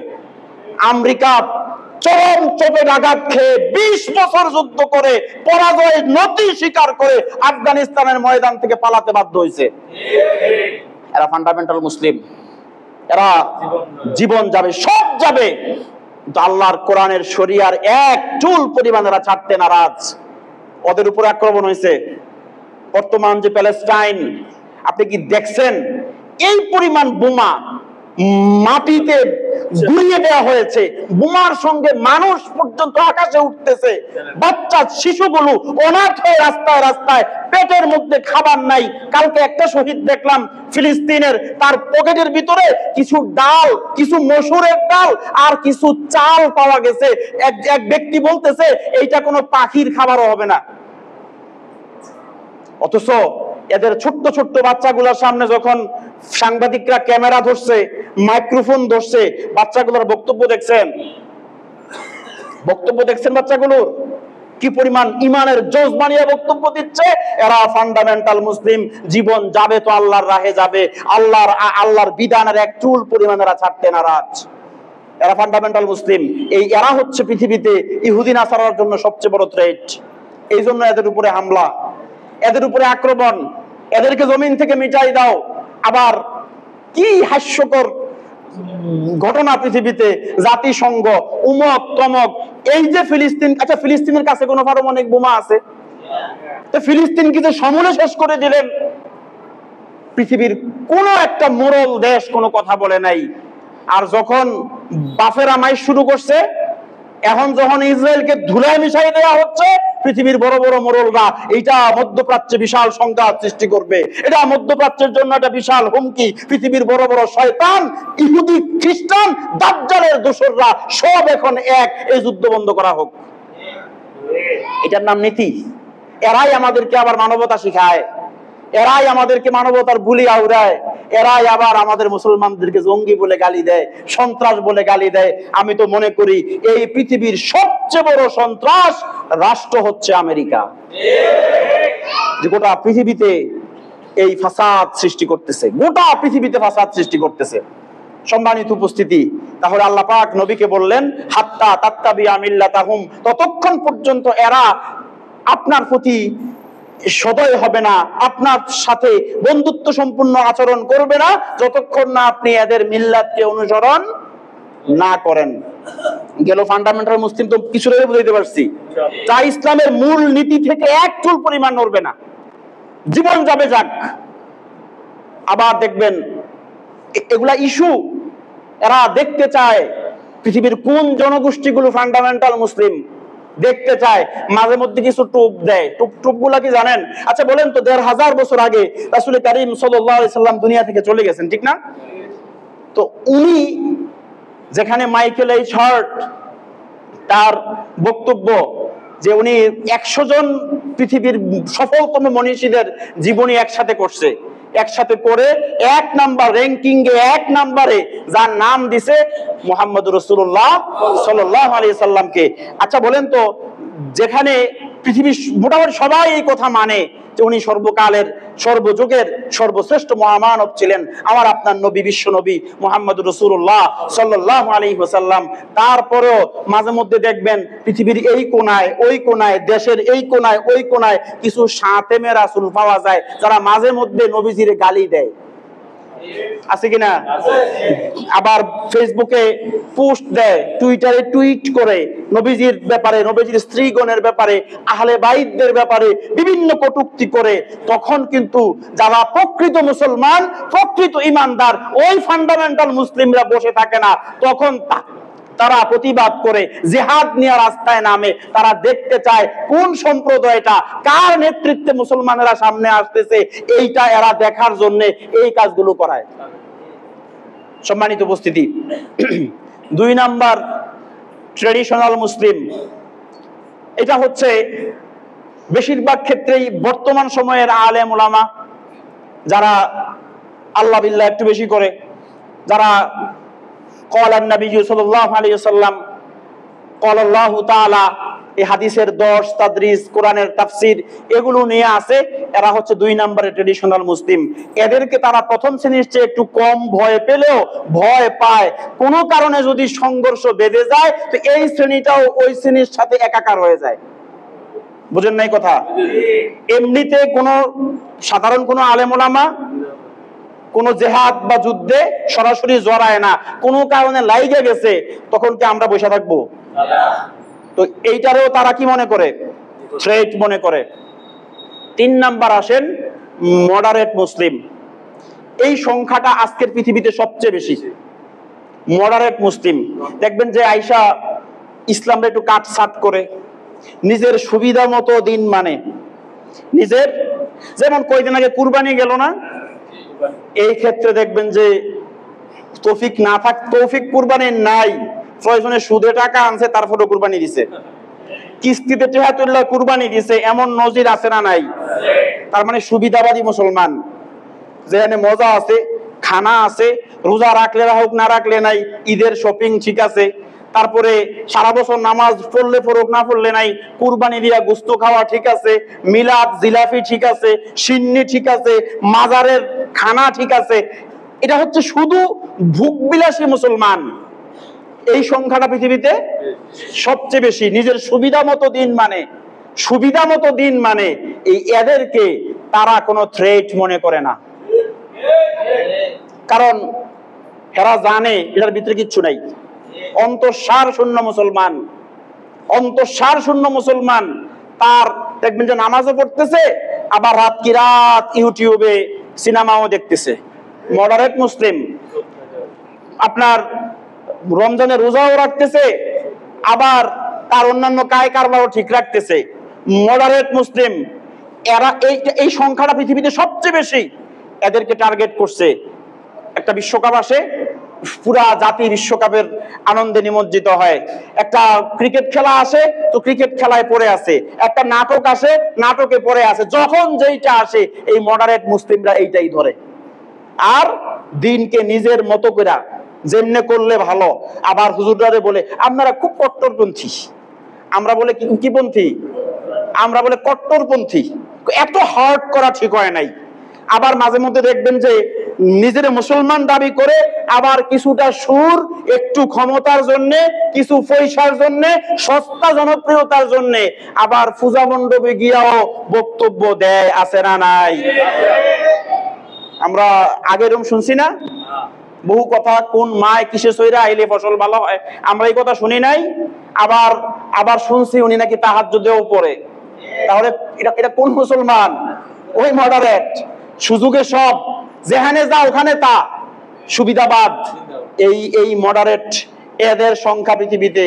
আমেরিকা চরম চোপের আঘাত খেয়ে 20 বছর যুদ্ধ করে পরাজয়ের নতি স্বীকার করে আফগানিস্তানের ময়দান থেকে পালাতে বাধ্য হয়েছে। এরা ফান্ডামেন্টাল মুসলিম। এরা জীবন যাবে, সব যাবে, কিন্তু আল্লাহর কোরআনের শরিয়ার এক চুল পরিমাণ এরা ছাড়তে নারাজ। ওদের উপর আক্রমণ হয়েছে। বর্তমান যে প্যালেস্টাইন, আপনি কি দেখছেন এই পরিমাণ বোমা মাটিতে গুড়িয়ে দেওয়া হয়েছে? বোমার সঙ্গে মানুষ পর্যন্ত আকাশে উঠতেছে। বাচ্চা শিশুগুলো অনাথ হয়ে রাস্তায় রাস্তায়, পেটের মধ্যে খাবার নাই। কালকে একটা শহীদ দেখলাম ফিলিস্তিনের, তার পকেটের ভিতরে কিছু ডাল, কিছু মসুরের ডাল আর কিছু চাল পাওয়া গেছে। এক ব্যক্তি বলতেছে এইটা কোনো পাখির খাবারও হবে না। অথচ এদের ছোট্ট ছোট্ট বাচ্চাগুলোর সামনে যখন সাংবাদিকরা ক্যামেরা ধরছে, মাইক্রোফোন ধরছে, বাচ্চাগুলোর বক্তব্য দেখছেন? বক্তব্য দেখছেন বাচ্চাগুলোর? কি পরিমাণ ইমানের জোশ বানিয়ে বক্তব্য দিচ্ছে। এরা ফান্ডামেন্টাল মুসলিম, জীবন যাবে তো আল্লাহর রাহে যাবে, আল্লাহর বিধানের এক চুল পরিমাণ এরা ছাড়তে নারাজ। এরা ফান্ডামেন্টাল মুসলিম। এরা হচ্ছে পৃথিবীতে ইহুদি নাসারার জন্য সবচেয়ে বড় থ্রেট। এই জন্য এদের উপরে হামলা, এদের উপরে আক্রমণ, এদেরকে জমিন থেকে মিটাই দাও। আবার কি হাস্যকর ঘটনা পৃথিবীতে, জাতিসংঘ উমক তমক, এই যে ফিলিস্তিন, আচ্ছা ফিলিস্তিনের কাছে কোনো পারমাণবিক বোমা আছে? তো ফিলিস্তিনকে যে সমূলে শেষ করে দিলেন, পৃথিবীর কোন একটা মোরল দেশ কোনো কথা বলে নাই। আর যখন বাফেরা মাই শুরু করছে, এখন যখন ইসরায়েলকে ধুলায় মিশাই দেওয়া হচ্ছে, পৃথিবীর বড় বড় মোরলরা এটা মধ্যপ্রাচ্যে বিশাল সংঘাত সৃষ্টি করবে, এটা মধ্যপ্রাচ্যের জন্য একটা বিশাল হুমকি। পৃথিবীর বড় বড় শয়তান, ইহুদি, খ্রিস্টান, দাজ্জালের দোসররা সব এখন এক, এই যুদ্ধ বন্ধ করা হোক। এটার নাম নীতি। এরাই আমাদেরকে আবার মানবতা শিখায়, এরাই আমাদেরকে মানবতার বুলি আওড়ায়, এরাই আবার আমাদের মুসলমানদেরকে জঙ্গি বলে গালি দেয়, সন্ত্রাস বলে গালি দেয়। আমি তো মনে করি এই পৃথিবীর সবচেয়ে বড় সন্ত্রাস রাষ্ট্র হচ্ছে আমেরিকা, যে গোটা পৃথিবীতে এই ফাসাদ সৃষ্টি করতেছে, গোটা পৃথিবীতে ফাসাদ সৃষ্টি করতেছে। সম্মানিত উপস্থিতি, তাহলে আল্লাহ পাক নবীকে বললেন হাত্তা তাত্তাবিআ মিল্লাতাহুম, ততক্ষণ পর্যন্ত এরা আপনার প্রতি সদয় হবে না, আপনার সাথে বন্ধুত্ব সম্পূর্ণ আচরণ করবে না, যতক্ষণ না আপনি এদের মিল্লাতকে অনুসরণ না করেন। গেল ফান্ডামেন্টাল মুসলিম তো কিছুটাই বুঝাইতে পারছি, যা ইসলামের মূল নীতি থেকে এক চুল পরিমাণ নড়বে না, জীবন যাবে যাক। আবার দেখবেন এগুলা ইস্যু, এরা দেখতে চায় পৃথিবীর কোন জনগোষ্ঠীগুলো ফান্ডামেন্টাল মুসলিম, দেখতে চায়। মাঝে মধ্যে কিছু টুপ দেয়। টুপ গুলা কি জানেন? আচ্ছা বলেন তো, ১৫০০ বছর আগে রাসূল কারীম সাল্লাল্লাহু আলাইহি সাল্লাম দুনিয়া থেকে চলে গেছেন, ঠিক না? তো উনি যেখানে মাইকেল এইচ হার্ট তার বক্তব্য যে উনি ১০০ জন পৃথিবীর সফলতম মনীষীদের জীবনী একসাথে করছে, একসাথে করে ১ নাম্বার র্যাঙ্কিং এ ১ নাম্বারে যার নাম দিছে মুহাম্মদুর রাসূলুল্লাহ সাল্লাল্লাহু আলাইহি সাল্লামকে। আচ্ছা বলেন তো, যেখানে পৃথিবীর মোটামুটি সবাই এই কথা মানে যে উনি সর্বকালের সর্বযুগের সর্বশ্রেষ্ঠ মহামানব ছিলেন, আমার আপনার নবী, বিশ্ব নবী মুহাম্মদুর রাসূলুল্লাহ সাল্লাল্লাহু আলাইহি ওয়াসাল্লাম, তারপরেও মাঝে মধ্যে দেখবেন পৃথিবীর এই কোনায় ওই কোনায়, দেশের এই কোনায় ওই কোনায় কিছু শাতেমে রাসূল পাওয়া যায় যারা মাঝে মধ্যে নবীজির গালি দেয়, আছে কিনা? আবার ফেসবুকে পোস্ট দেয়, টুইটারে টুইট করে নবীজির ব্যাপারে, নবীজির স্ত্রীগণের ব্যাপারে, আহলে বাইতদের ব্যাপারে বিভিন্ন কটূক্তি করে। তখন কিন্তু যারা প্রকৃত মুসলমান, প্রকৃত ইমানদার, ওই ফান্ডামেন্টাল মুসলিমরা বসে থাকে না, তখন তারা প্রতিবাদ করে, জিহাদ নিয়ে রাস্তায় নামে। তারা দেখতে চায় কোন সম্প্রদায়টা, কার নেতৃত্বে মুসলমানেরা সামনে আসতেছে, এইটা এরা দেখার জন্য এই কাজগুলো করায়। সম্মানিত উপস্থিতি, ২ নাম্বার ট্রেডিশনাল মুসলিম, এটা হচ্ছে বেশিরভাগ ক্ষেত্রেই বর্তমান সময়ের আলেম ওলামা, যারা আল্লাহ বিল্লাহ একটু বেশি করে, যারা ক্বালান নবী সাল্লাল্লাহু আলাইহি ওয়াসাল্লাম, ক্বালা আল্লাহু তাআলা, এই হাদিসের দর্শ, তাদরিস, কোরআনের তাফসীর এগুলো নিয়ে আসে, এরা হচ্ছে ২ নম্বরের ট্রেডিশনাল মুসলিম। এদেরকে তারা প্রথম শ্রেণীর চেয়ে একটু কম ভয় পেলেও ভয় পায়, কোনো কারণে যদি সংঘর্ষ বেঁধে যায় তো এই শ্রেণীটাও ওই শ্রেণীর সাথে একাকার হয়ে যায়। বুঝেন নাই কথা? এমনিতে কোনো সাধারণ কোনো আলেম ওলামা কোন জেহাদ বা যুদ্ধে সরাসরি জড়ায় না, কোনো কারণে লাইগে গেছে, তখন কি আমরা বসে থাকবো? তো এইটারেও তারা কি মনে করে? থ্রেট মনে করে। ৩ নাম্বার আসেন মডারেট মুসলিম। এই সংখ্যাটা আজকের পৃথিবীতে সবচেয়ে বেশি। মডারেট মুসলিম দেখবেন যে আইসা ইসলামটা একটু কাটছাট করে, নিজের সুবিধা মতো দিন মানে, নিজের, যেমন কয়দিন আগে কুরবানি গেল না, এই ক্ষেত্রে দেখবেন যে তৌফিক না থাক, তৌফিক কুরবানি নাই, প্রয়োজনে সুদে টাকা আনছে তারপরে কুরবানি দিছে, কিস্তিতে টাকা তুললে কুরবানি দিছে, এমন নজির আছে না নাই? তার মানে সুবিধাবাদী মুসলমান, যেখানে মজা আছে, খানা আছে, রোজা রাখলে রাখুক না রাখলে নাই, ঈদের শপিং ঠিক আছে, তারপরে সারা বছর নামাজ পড়লে পড়ুক না পড়লে নাই, কুরবানি দিয়া গোস্ত খাওয়া ঠিক আছে, মিলাদ জিলাফি ঠিক আছে, সিন্নি ঠিক আছে, মাজারের খানা ঠিক আছে। এটা হচ্ছে শুধু ভোগবিলাসী মুসলমান। এই সংখ্যাটা পৃথিবীতে সবচেয়ে বেশি। নিজের সুবিধা মতো দিন মানে, সুবিধা মতো দিন মানে এই এদেরকে তারা কোনো থ্রেট মনে করে না, কারণ এরা জানে এটার ভিতরে কিচ্ছু নাই। অন্তঃসার শূন্য মুসলমান, অন্তঃসার শূন্য মুসলমান। তার দেখবেন যে নামাজও পড়তেছে, আবার রাত কি রাত ইউটিউবে সিনেমাও দেখতেছে। Moderate Muslim. আপনার রমজানে রোজাও রাখতেছে, আবার তার অন্যান্য কায় কারবারও ঠিক রাখতেছে। Moderate Muslim. এরা এই সংখ্যাটা পৃথিবীতে সবচেয়ে বেশি। এদেরকে টার্গেট করছে। একটা বিশ্বকাপ আসে, পুরা জাতি বিশ্বকাপের আনন্দে নিমজ্জিত হয়। একটা ক্রিকেট খেলা আসে, তো ক্রিকেট খেলায় পড়ে আছে। একটা নাটক আসে, নাটকে পড়ে আছে। যখন যেইটা আসে এই মডারেট মুসলিমরা এইটাই ধরে, আর দিনকে নিজের মতো করে যেমনে করলে ভালো। আবার হুজুরদারে বলে আপনারা খুব কট্টরপন্থী, আমরা বলে কি পন্থী, আমরা বলে কট্টরপন্থী। এত হার্ড করা ঠিক হয় নাই। আবার মাঝে মধ্যে দেখবেন যে নিজের মুসলমান দাবি করে আবার কিছুটা সুর, একটু ক্ষমতার জন্য, কিছু পয়সার জন্য, সস্তা জনপ্রিয়তার জন্য আবার পূজা মণ্ডপে গিয়াও বক্তব্য দেয়, আছে না নাই? আমরা আগের শুনছি না বহু কথা, কোন মায় কিসে সইরা আইলে ফসল ভালো হয়, আমরা এই কথা শুনি নাই? আবার আবার শুনছি উনি নাকি তাহাজ্জুদেও পড়ে। তাহলে এটা কোন মুসলমান? ওই মডারেট, সুযোগে সব, যেখানে যা ওখানে তা, সুবিধাবাদ। এই মডারেট এদের সংখ্যা পৃথিবীতে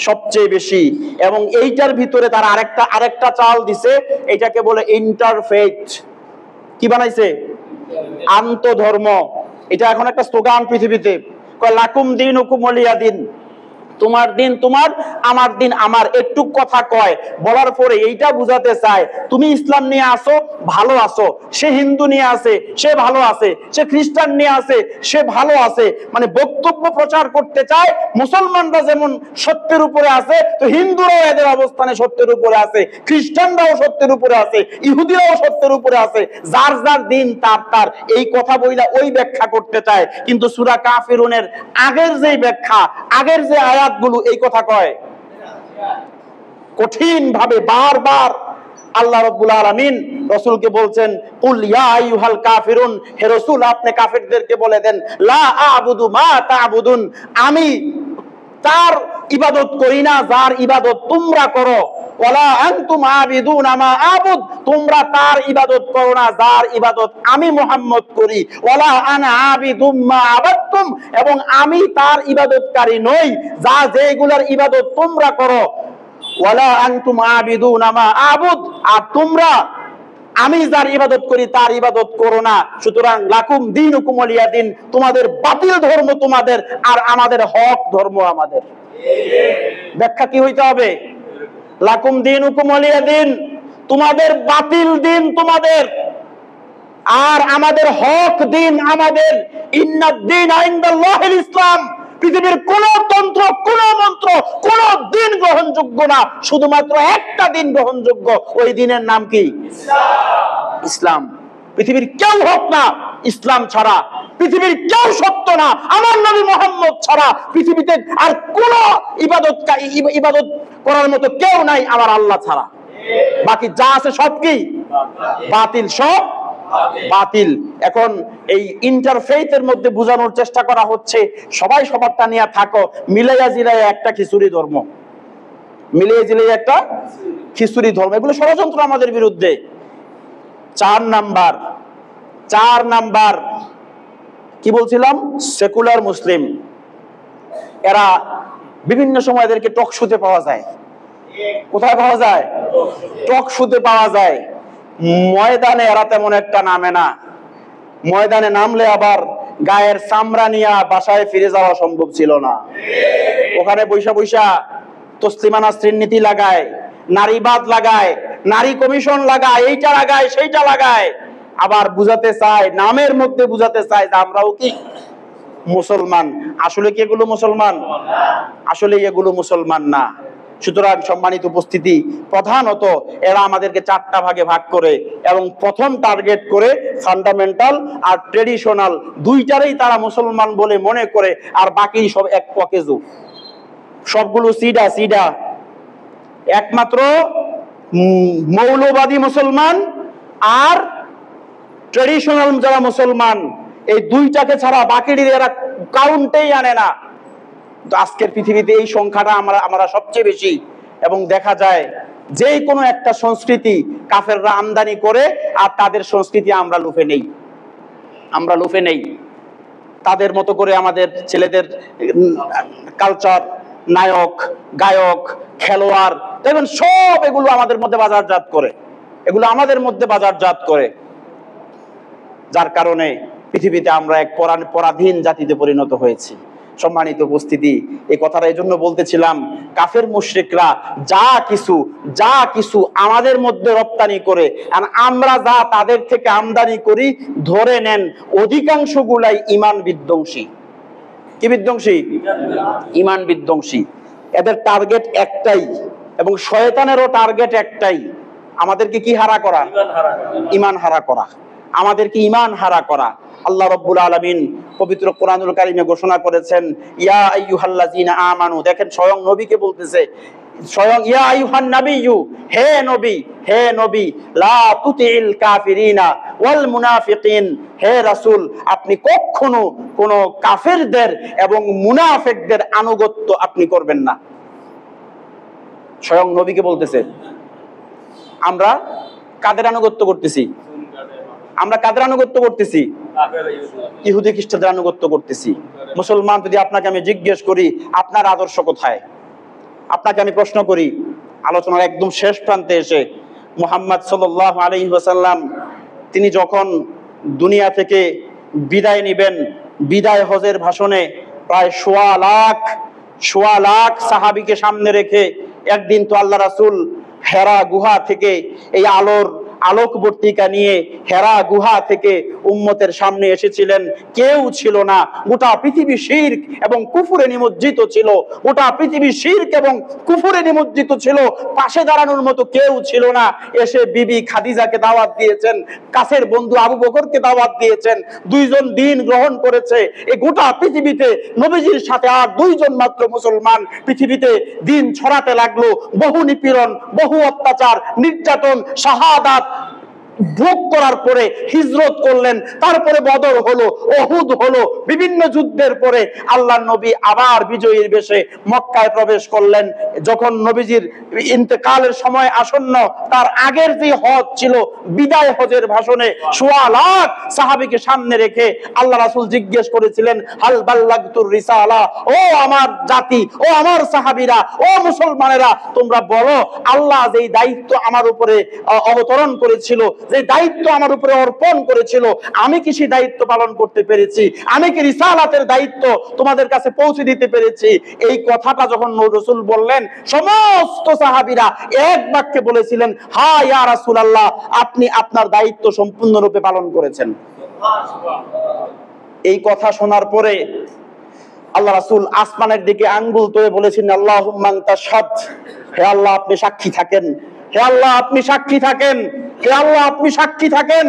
সবচেয়ে বেশি। এবং এইটার ভিতরে তারা আরেকটা চাল দিছে, এটাকে বলে ইন্টারফেথ। কি বানাইছে? আন্তধর্ম। এটা এখন একটা স্লোগান পৃথিবীতে, কয় লাকুম দীনুকুম ওয়ালিয়া দিন। তোমার দিন তোমার, আমার দিন আমার। একটু কথা কয়, বলার পরে এইটা বুঝাতে চায় তুমি ইসলাম নিয়ে আসো, ভালো আছো, সে হিন্দু নিয়ে আসে, সে ভালো আছে, সে খ্রিস্টান নিয়ে আসে, সে ভালো আছে। মানে বক্তব্য প্রচার করতে চায় মুসলমানরা যেমন সত্যের উপরে আছে, তো হিন্দুরাও এদের অবস্থানে সত্যের উপরে আছে, খ্রিস্টানরাও সত্যের উপরে আছে, ইহুদিরাও সত্যের উপরে আছে। যার যার দিন তার তার, এই কথা বইলা ওই ব্যাখ্যা করতে চায়। কিন্তু সূরা কাফিরুনের আগের যে ব্যাখ্যা, আগের যে আয়াতগুলো এই কথা কয়। কঠিন ভাবে বারবার আল্লাহ রাব্বুল আলামিন রাসূলকে বলছেন, কুল ইয়া আইয়ুহাল কাফিরুন, হে রাসূল আপনি কাফেরদেরকে বলে দেন, লা আ'বুদু মা তা'বুদুন, আমি তার ইবাদত করি না যার ইবাদত তোমরা করো, ওয়ালা আনতুম আবিদুনা মা আ'বুদ, তোমরা তার ইবাদত করো না যার ইবাদত আমি মুহাম্মদ করি, ওয়ালা আনা আবিদুম মা আবাদতুম, এবং আমি তার ইবাদতকারী নই যা যেগুলোর ইবাদত তোমরা করো, ওয়ালা আনতুম আবিদুনা মা আ'বুদ, আর তোমরা আমি যার ইবাদত করি তার ইবাদত করো না। সুতরাং লাকুম দীনুকুম ওয়ালিয়া দিন, তোমাদের বাতিল ধর্ম তোমাদের, আর আমাদের হক ধর্ম আমাদের। ব্যাখ্যা কি হইতে হবে? লাকুম দীনুকুম ওয়ালিয়া দিন, তোমাদের বাতিল দিন তোমাদের, আর আমাদের হক দিন আমাদের। ইন্নাদ দীনা ইনদাল্লাহিল ইসলাম, পৃথিবীর কোন তন্ত্র, কোন মন্ত্র, কোন দিন গ্রহণযোগ্য না, শুধুমাত্র একটা দিন গ্রহণযোগ্য। ওই দিনের নাম কি? ইসলাম। পৃথিবীর কেউ হোক না ইসলাম ছাড়া, পৃথিবীর কেউ সত্য না আমার নবী মুহাম্মদ ছাড়া, পৃথিবীতে আর কোন ইবাদত করার মতো কেউ নাই আমার আল্লাহ ছাড়া। বাকি যা আছে সব কি? বাতিল, সব বাতিল। এখন এই ইন্টারফেইথের মধ্যে বোঝানোর চেষ্টা করা হচ্ছে সবাই সবারটা নিয়ে থাকো, মিলাইয়া জিলাইয়া একটা খিচুড়ি ধর্ম, মিলিয়ে জিলিয়ে একটা খিচুড়ি ধর্ম। এগুলো ষড়যন্ত্র আমাদের বিরুদ্ধে। 4 নাম্বার কি বলছিলাম? সেকুলার মুসলিম। এরা বিভিন্ন সময় এদেরকে টক শুতে পাওয়া যায়। কোথায় পাওয়া যায়? টক শুতে পাওয়া যায়। ময়দানে এরা তেমন একটা নামে না। ময়দানে নামলে আবার গায়ের চামড়া নিয়ে বাসায় ফিরে যাওয়া সম্ভব ছিল না। ওখানে বৈশা বৈশা তসলিমা নাসরিন নীতি লাগায়, নারীবাদ লাগায়, নারী কমিশন লাগায়, এইটা লাগায় সেইটা লাগায়, আবার বুঝাতে চায়, নামের মধ্যে বুঝাতে চায় যে আমরাও কি মুসলমান। আসলে কি এগুলো মুসলমান? আসলে এগুলো মুসলমান না। সুতরাং সম্মানিত উপস্থিতি, প্রধানত এরা আমাদেরকে 4টা ভাগে ভাগ করে এবং প্রথম টার্গেট করে ফান্ডামেন্টাল আর ট্রেডিশনাল, দুইটারই তারা মুসলমান বলে মনে করে, আর বাকি সব এক পকেজু, সবগুলো সিডা সিডা। একমাত্র মৌলবাদী মুসলমান আর ট্রেডিশনাল যারা মুসলমান, এই দুইটাকে ছাড়া বাকি এরা কাউন্টেই আনে না। তো আজকের পৃথিবীতে এই সংখ্যাটা আমরা সবচেয়ে বেশি, এবং দেখা যায় যে কোনো একটা সংস্কৃতি কাফেররা আমদানি করে আর তাদের সংস্কৃতি আমরা লুফে নেই। তাদের মতো করে আমাদের ছেলেদের কালচার, নায়ক, গায়ক, খেলোয়াড় দেখবেন সব এগুলো আমাদের মধ্যে বাজারজাত করে, যার কারণে পৃথিবীতে আমরা এক পরাধীন জাতিতে পরিণত হয়েছি। সম্মানিত উপস্থিতি, এই কথাটা এই জন্য বলতেছিলাম, কাফের মুশরিকরা যা কিছু আমাদের মধ্যে রপ্তানি করে আর আমরা যা তাদের থেকে আমদানি করি, ধরে নেন অধিকাংশ গুলাই ইমান বিধ্বংসী। কি বিধ্বংসী? ইমান বিধ্বংসী। এদের টার্গেট একটাই, এবং শয়তানেরও টার্গেট একটাই, আমাদেরকে কি হারা করা? ইমান হারা করা। আমাদেরকে ইমান হারা করা। আল্লাহ রাব্বুল আলামিন পবিত্র কোরআনুল কারীমে ঘোষণা করেছেন, ইয়া আইয়ুহাল্লাযীনা আমানু, দেখেন স্বয়ং নবীকে বলতেছে, স্বয়ং ইয়া আইয়ুহান নাবিয়্যু, হে নবী, লা তুতিল কাফিরিনা ওয়াল মুনাফিকিন, হে রাসূল আপনি কখনো কোন কাফেরদের এবং মুনাফিকদের আনুগত্য আপনি করবেন না। স্বয়ং নবীকে বলতেছে। আমরা কাদের আনুগত্য করতেছি? ইহুদি খ্রিস্টানদের আনুগত্য করতেছি। মুসলমান যদি আপনাকে আমি জিজ্ঞেস করি আপনার আদর্শ কোথায়, আপনাকে আমি প্রশ্ন করি, আলোচনার একদম শেষ প্রান্তে এসে, মুহাম্মদ সাল্লাল্লাহু আলাইহি ওয়াসাল্লাম তিনি যখন দুনিয়া থেকে বিদায় নিবেন, বিদায় হজের ভাষণে প্রায় সোয়া লাখ সাহাবীকে সামনে রেখে, একদিন তো আল্লাহ রাসূল হেরা গুহা থেকে এই আলোকবর্তিকা নিয়ে হেরা গুহা থেকে উম্মতের সামনে এসেছিলেন। কেউ ছিল না, গোটা পৃথিবী শিরক এবং কুফুরে নিমজ্জিত ছিল, পাশে দাঁড়ানোর মতো কেউ ছিল না। এসে বিবি খাদিজাকে দাওয়াত দিয়েছেন, কাছের বন্ধু আবু বকরকে দাওয়াত দিয়েছেন, 2 জন দিন গ্রহণ করেছে। এই গোটা পৃথিবীতে নবীজির সাথে আর 2 জন মাত্র মুসলমান পৃথিবীতে দিন ছড়াতে লাগলো। বহু নিপীড়ন, বহু অত্যাচার, নির্যাতন, শাহাদাত ভোগ করার পরে হিজরত করলেন, তারপরে বদর হলো, উহুদ হলো, বিভিন্ন যুদ্ধের পরে আল্লাহর নবী আবার বিজয়ীর বেশে মক্কায় প্রবেশ করলেন। যখন নবীজির ইন্তেকালের সময় আসন্ন, তার আগের যে হজ ছিল, বিদায় হজের ভাষণে সোয়া লাখ সাহাবীকে সামনে রেখে আল্লাহ রাসূল জিজ্ঞেস করেছিলেন, হাল বাল্লাগতুর রিসালা, ও আমার জাতি, ও আমার সাহাবীরা, ও মুসলমানেরা, তোমরা বলো আল্লাহ যেই দায়িত্ব আমার উপরে অবতরণ করেছিল, যে দায়িত্ব আমার উপরে অর্পণ করেছিল, আমি কি সেই দায়িত্ব পালন করতে পেরেছি? আমি কি রিসালাতের দায়িত্ব তোমাদের কাছে পৌঁছে দিতে পেরেছি? এই কথাটা যখন রাসূল বললেন, সমস্ত সাহাবীরা এক বাক্যে বলেছিলেন, হ্যাঁ ইয়া রাসূলুল্লাহ, আপনি আপনার দায়িত্ব সম্পূর্ণরূপে পালন করেছেন। এই কথা শোনার পরে আল্লাহ রাসূল আসমানের দিকে আঙ্গুল তুলে বলেছেন, আল্লাহুম্মা আনতা শাদ, হে আল্লাহ আপনি সাক্ষী থাকেন, হে আল্লাহ আপনি সাক্ষী থাকেন, হে আল্লাহ আপনি সাক্ষী থাকেন,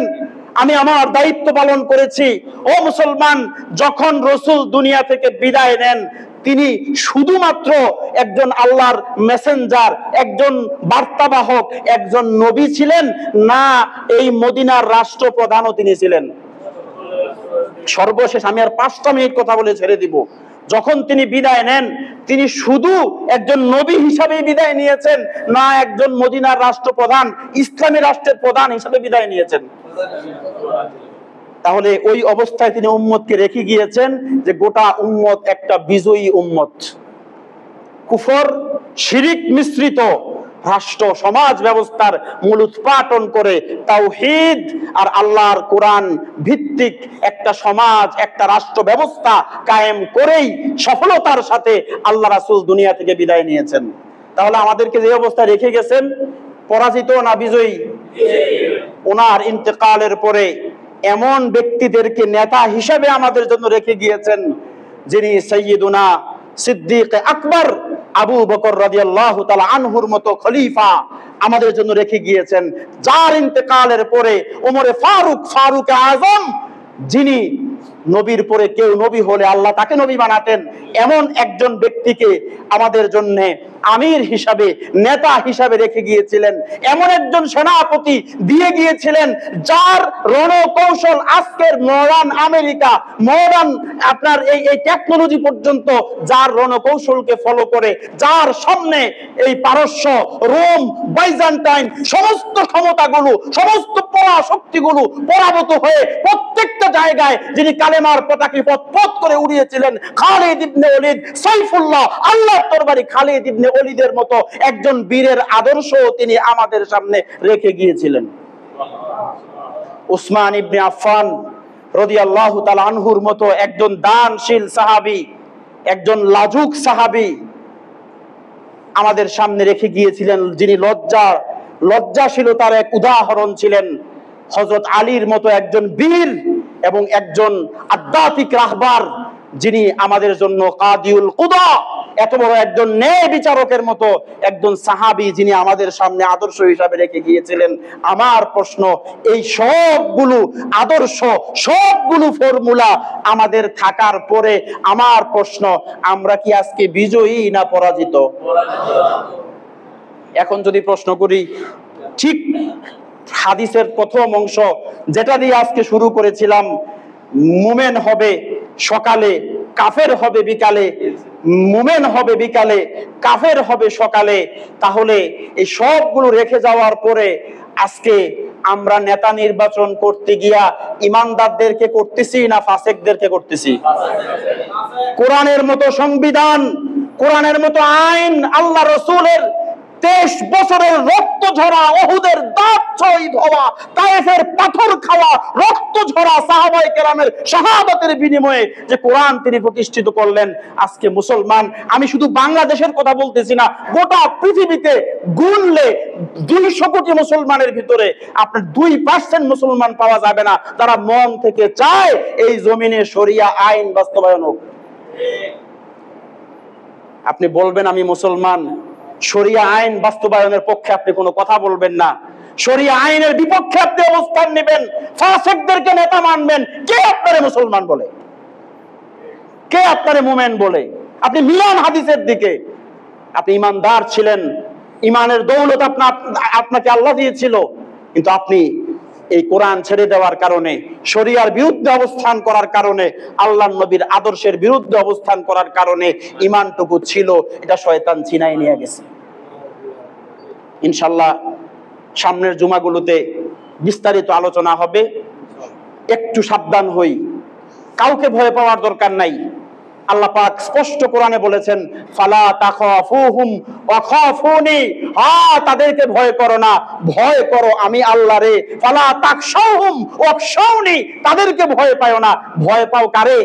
আমি আমার দায়িত্ব পালন করেছি। ও মুসলমান, যখন রাসূল দুনিয়া থেকে বিদায় নেন, তিনি শুধুমাত্র একজন আল্লাহর মেসেঞ্জার, একজন বার্তাবাহক, একজন নবী ছিলেন না, এই মদিনার রাষ্ট্রপ্রধানও তিনি ছিলেন। সর্বশেষ আমি আর 5টা মিনিট কথা বলে ছেড়ে দিব। যখন তিনি বিদায় নেন, তিনি শুধু একজন নবী হিসাবে বিদায় নিয়েছেন না, একজন মদিনার রাষ্ট্রপ্রধান, ইসলামী রাষ্ট্রের প্রধান হিসাবে বিদায় নিয়েছেন। তাহলে ওই অবস্থায় তিনি উম্মতকে রেখে গিয়েছেন যে গোটা উম্মত একটা বিজয়ী উম্মত। কুফর, শিরিক মিশ্রিত রাষ্ট্র সমাজ ব্যবস্থার মূল উৎপাটন করে তাওহীদ আর আল্লাহর কোরআন ভিত্তিক একটা সমাজ, একটা রাষ্ট্র ব্যবস্থা কায়েম করেই সফলতার সাথে আল্লাহ রাসূল দুনিয়া থেকে বিদায় নিয়েছেন। তাহলে আমাদেরকে যে অবস্থা রেখে গেছেন, পরাজিত না বিজয়ী? ওনার ইন্তেকালের পরে এমন ব্যক্তিদেরকে নেতা হিসেবে আমাদের জন্য রেখে গিয়েছেন, যিনি সাইয়্যিদুনা সিদ্দিক আকবর আবু বকর রাদিয়াল্লাহু তাআলা আনহুর মতো খলিফা আমাদের জন্য রেখে গিয়েছেন, যার ইন্তেকালের পরে ওমরে ফারুক আজম, যিনি নবীর পরে কেউ নবী হলে আল্লাহ তাকে নবী বানাতেন, এমন একজন ব্যক্তিকে আমাদের জন্য আমির হিসাবে, নেতা হিসাবে রেখে গিয়েছিলেন। এমন একজন সেনাপতি দিয়ে গিয়েছিলেন যার রণকৌশল আজকের মডার্ন আমেরিকা, মডার্ন আপনার এই টেকনোলজি পর্যন্ত যার রণকৌশলকে ফলো করে, যার সামনে এই পারস্য, রোম, বাইজান্টাইন সমস্ত ক্ষমতাগুলো, সমস্ত পরাশক্তিগুলো পরাভূত হয়ে প্রত্যেকটা জায়গায় যিনি কালেমার পতাকা পথ করে উড়িয়েছিলেন, খালিদ ইবনে ওলীদ সাইফুল্লাহ, আল্লাহর তরবারি খালিদ ইবনে ওলীদের মতো একজন বীরের আদর্শ তিনি আমাদের সামনে রেখে গিয়েছিলেন। উসমান ইবনে আফফান রাদিয়াল্লাহু তাআলা আনহুর মতো একজন দানশীল সাহাবী, একজন লাজুক সাহাবী আমাদের সামনে রেখে গিয়েছিলেন, যিনি লজ্জাশীলতার এক উদাহরণ ছিলেন। হযরত আলীর মতো একজন বীর এবং একজন আধ্যাত্মিক রাহবার, যিনি আমাদের জন্য কাদিউল কুদা, এত বড় একজন ন্যায় বিচারকের মতো একজন সাহাবী, যিনি আমাদের সামনে আদর্শ হিসাবে রেখে গিয়েছিলেন। আমার প্রশ্ন, এই সবগুলো আদর্শ, সবগুলো ফর্মুলা আমাদের থাকার পরে আমার প্রশ্ন, আমরা কি আজকে বিজয়ী না পরাজিত? এখন যদি প্রশ্ন করি, ঠিক হাদিসের প্রথম অংশ যেটা দিয়ে আজকে শুরু করেছিলাম, মুমিন হবে সকালে, কাফের হবে বিকালে, মুমিন হবে বিকালে, কাফের হবে সকালে, তাহলে এই সবগুলো রেখে যাওয়ার পরে আজকে আমরা নেতা নির্বাচন করতে গিয়া ইমানদারদেরকে করতেছি না ফাসিকদেরকে করতেছি? কোরআনের মতো সংবিধান, কোরআনের মতো আইন, আল্লাহ রাসূলের 23 বছরের রক্ত ঝরা, উহুদের দাঁত শহীদ হওয়া, তায়েফের পাথর খাওয়া, রক্ত ঝরা সাহাবায়ে কেরামের শাহাদাতের বিনিময়ে যে কোরআন তিনি প্রতিষ্ঠিত করলেন, আজকে মুসলমান, আমি শুধু বাংলাদেশের কথা বলতেছি না, গোটা পৃথিবীতে গুনলে 200 কোটি মুসলমানের ভিতরে আপনার 2% মুসলমান পাওয়া যাবে না তারা মন থেকে চায় এই জমিনে শরিয়া আইন বাস্তবায়ন হোক। আপনি বলবেন আমি মুসলমান, শরিয়া আইন বাস্তবায়নের পক্ষে আপনি কোনো কথা বলবেন না, শরিয়া আইনের বিপক্ষে আপনি অবস্থান নেবেন, ফাসিকদেরকে নেতা মানবেন। কে আপনারে মুসলমান বলে? কে আপনারে মুমিন বলে? আপনি মিলান হাদিসের দিকে। আপনি ইমানদার ছিলেন, ইমানের দৌলত আপনাকে আল্লাহ দিয়েছিল, কিন্তু আপনি এই কোরআন ছেড়ে দেওয়ার কারণে, শরিয়ার বিরুদ্ধে অবস্থান করার কারণে, আল্লাহর নবীর আদর্শের বিরুদ্ধে অবস্থান করার কারণে ঈমানটুকু ছিল এটা শয়তান ছিনাই নিয়ে গেছে। ইনশাআল্লাহ সামনের জুমাগুলোতে বিস্তারিত আলোচনা হবে। একটু সাবধান হই, কাউকে ভয় পাওয়ার দরকার নাই। আল্লাহ পাক স্পষ্ট কোরআনে বলেছেন, ফালা তাখাফুহুম ওয়া খাফুনি, তাদেরকে ভয় করো না, ভয় করো আমি আল্লাহরে। ফালা তাখশাউহুম ওয়াখশাউনি, তাদেরকে ভয় পাও না, ভয় পাও কারে?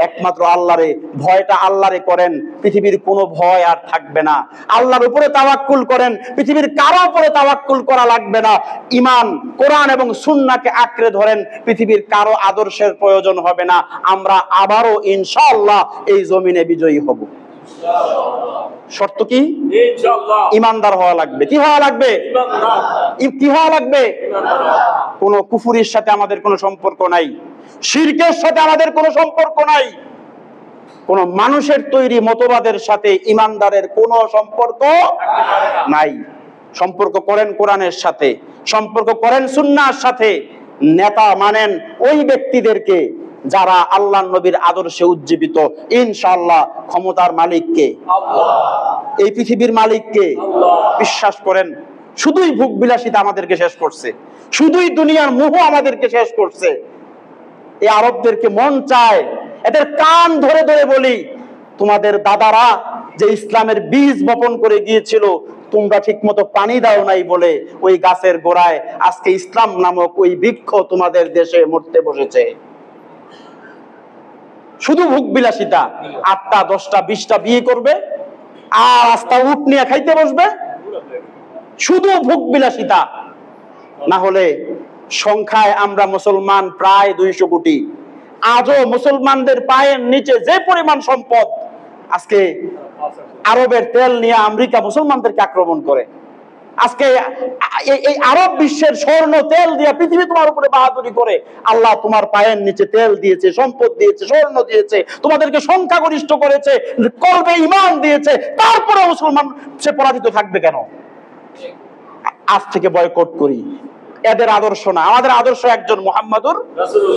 একমাত্র আল্লাহরে। ভয়টা আল্লাহরে করেন, পৃথিবীর কোনো ভয় আর থাকবে না। আল্লাহর উপরে তাওয়াক্কুল করেন, পৃথিবীর কারো উপরে তাওয়াক্কুল করা লাগবে না। ঈমান, কোরআন এবং সুন্নাহকে আঁকড়ে ধরেন, পৃথিবীর কারো আদর্শের প্রয়োজন হবে না। আমরা আবারও ইনশাআল্লাহ এই জমিনে বিজয়ী হব। শর্ত কি? ইনশাআল্লাহ ঈমানদার হওয়া লাগবে। কি হওয়া লাগবে? কি হওয়া লাগবে? কোন কুফরির সাথে আমাদের কোনো সম্পর্ক নাই, শিরকের সাথে আমাদের কোনো সম্পর্ক নাই, কোন মানুষের তৈরি মতবাদের সাথে ঈমানদারের কোনো সম্পর্ক নাই। সম্পর্ক করেন কোরআনের সাথে, সম্পর্ক করেন সুন্নাহর সাথে। নেতা মানেন ওই ব্যক্তিদেরকে যারা আল্লাহ নবীর আদর্শে উজ্জীবিত। ইনশাআল্লাহ ক্ষমতার মালিককে আল্লাহ, এই পৃথিবীর মালিককে বিশ্বাস করেন। শুধুই ভোগ বিলাসিতা আমাদেরকে শেষ করছে, শুধুই দুনিয়ার মোহ আমাদেরকে শেষ করছে। এই আরবদেরকে মন চায়, এদের কান ধরে ধরে বলি, তোমাদের দাদারা যে ইসলামের বীজ বপন করে গিয়েছিল, তোমরা ঠিক মতো পানি দাও নাই বলে ওই গাছের গোড়ায় আজকে ইসলাম নামক ওই বৃক্ষ তোমাদের দেশে মরতে বসেছে। শুধু ভোগ বিলাসিতা, 8টা 10টা 20টা বিয়ে করবে আর আস্তা উট নিয়ে খাইতে বসবে। শুধু ভোগ বিলাসিতা। না হলে সংখ্যায় আমরা মুসলমান প্রায় 200 কোটি। আজও মুসলমানদের পায়ের নিচে যে পরিমাণ সম্পদ, আজকে আরবের তেল নিয়ে আমেরিকা মুসলমানদেরকে আক্রমণ করে। আজকে এই আরব বিশ্বের স্বর্ণ তেল দিয়ে পৃথিবী তোমার উপরে বাহাদুরি করে। আল্লাহ তোমার পায়ের নিচে তেল দিয়েছে, সম্পদ দিয়েছে, স্বর্ণ দিয়েছে, তোমাদেরকে সংখ্যাগরিষ্ঠ করেছে, কলবে ঈমান দিয়েছে, তারপরে মুসলমান সে পরাজিত থাকবে কেন? আজ থেকে বয়কট করি। এদের আদর্শ না, আমাদের আদর্শ একজন মুহাম্মাদুর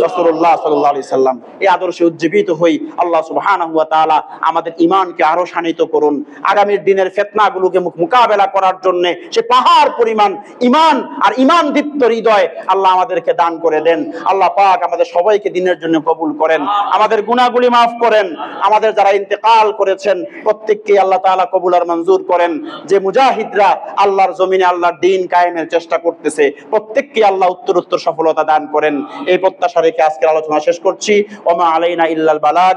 রাসূলুল্লাহ সাল্লাল্লাহু আলাইহি সাল্লাম। এই আদর্শে উজ্জীবিত হই। আল্লাহ সুবহানাহু ওয়া তাআলা আমাদের ঈমানকে আরো শানিত করুন। আগামীর দিনের ফিতনাগুলোকে মোকাবেলা করার জন্য সে পাহাড় পরিমাণ ঈমান আর ঈমানদীপ্ত হৃদয় আল্লাহ আমাদেরকে দান করে দেন। আল্লাহ পাক আমাদের সবাইকে দিনের জন্য কবুল করেন, আমাদের গুনাহগুলি মাফ করেন। আমাদের যারা ইন্তেকাল করেছেন প্রত্যেককে আল্লাহ তাআলা কবুল আর মঞ্জুর করেন। যে মুজাহিদরা আল্লাহর জমিনে আল্লাহর দ্বীন কায়েমের চেষ্টা করতেছে প্রত্যেককে আল্লাহ উত্তরোত্তর সফলতা দান করেন। এই প্রত্যাশা রেখে আজকের আলোচনা শেষ করছি। ওমা আলাইনা ইল্লাল বালাগ।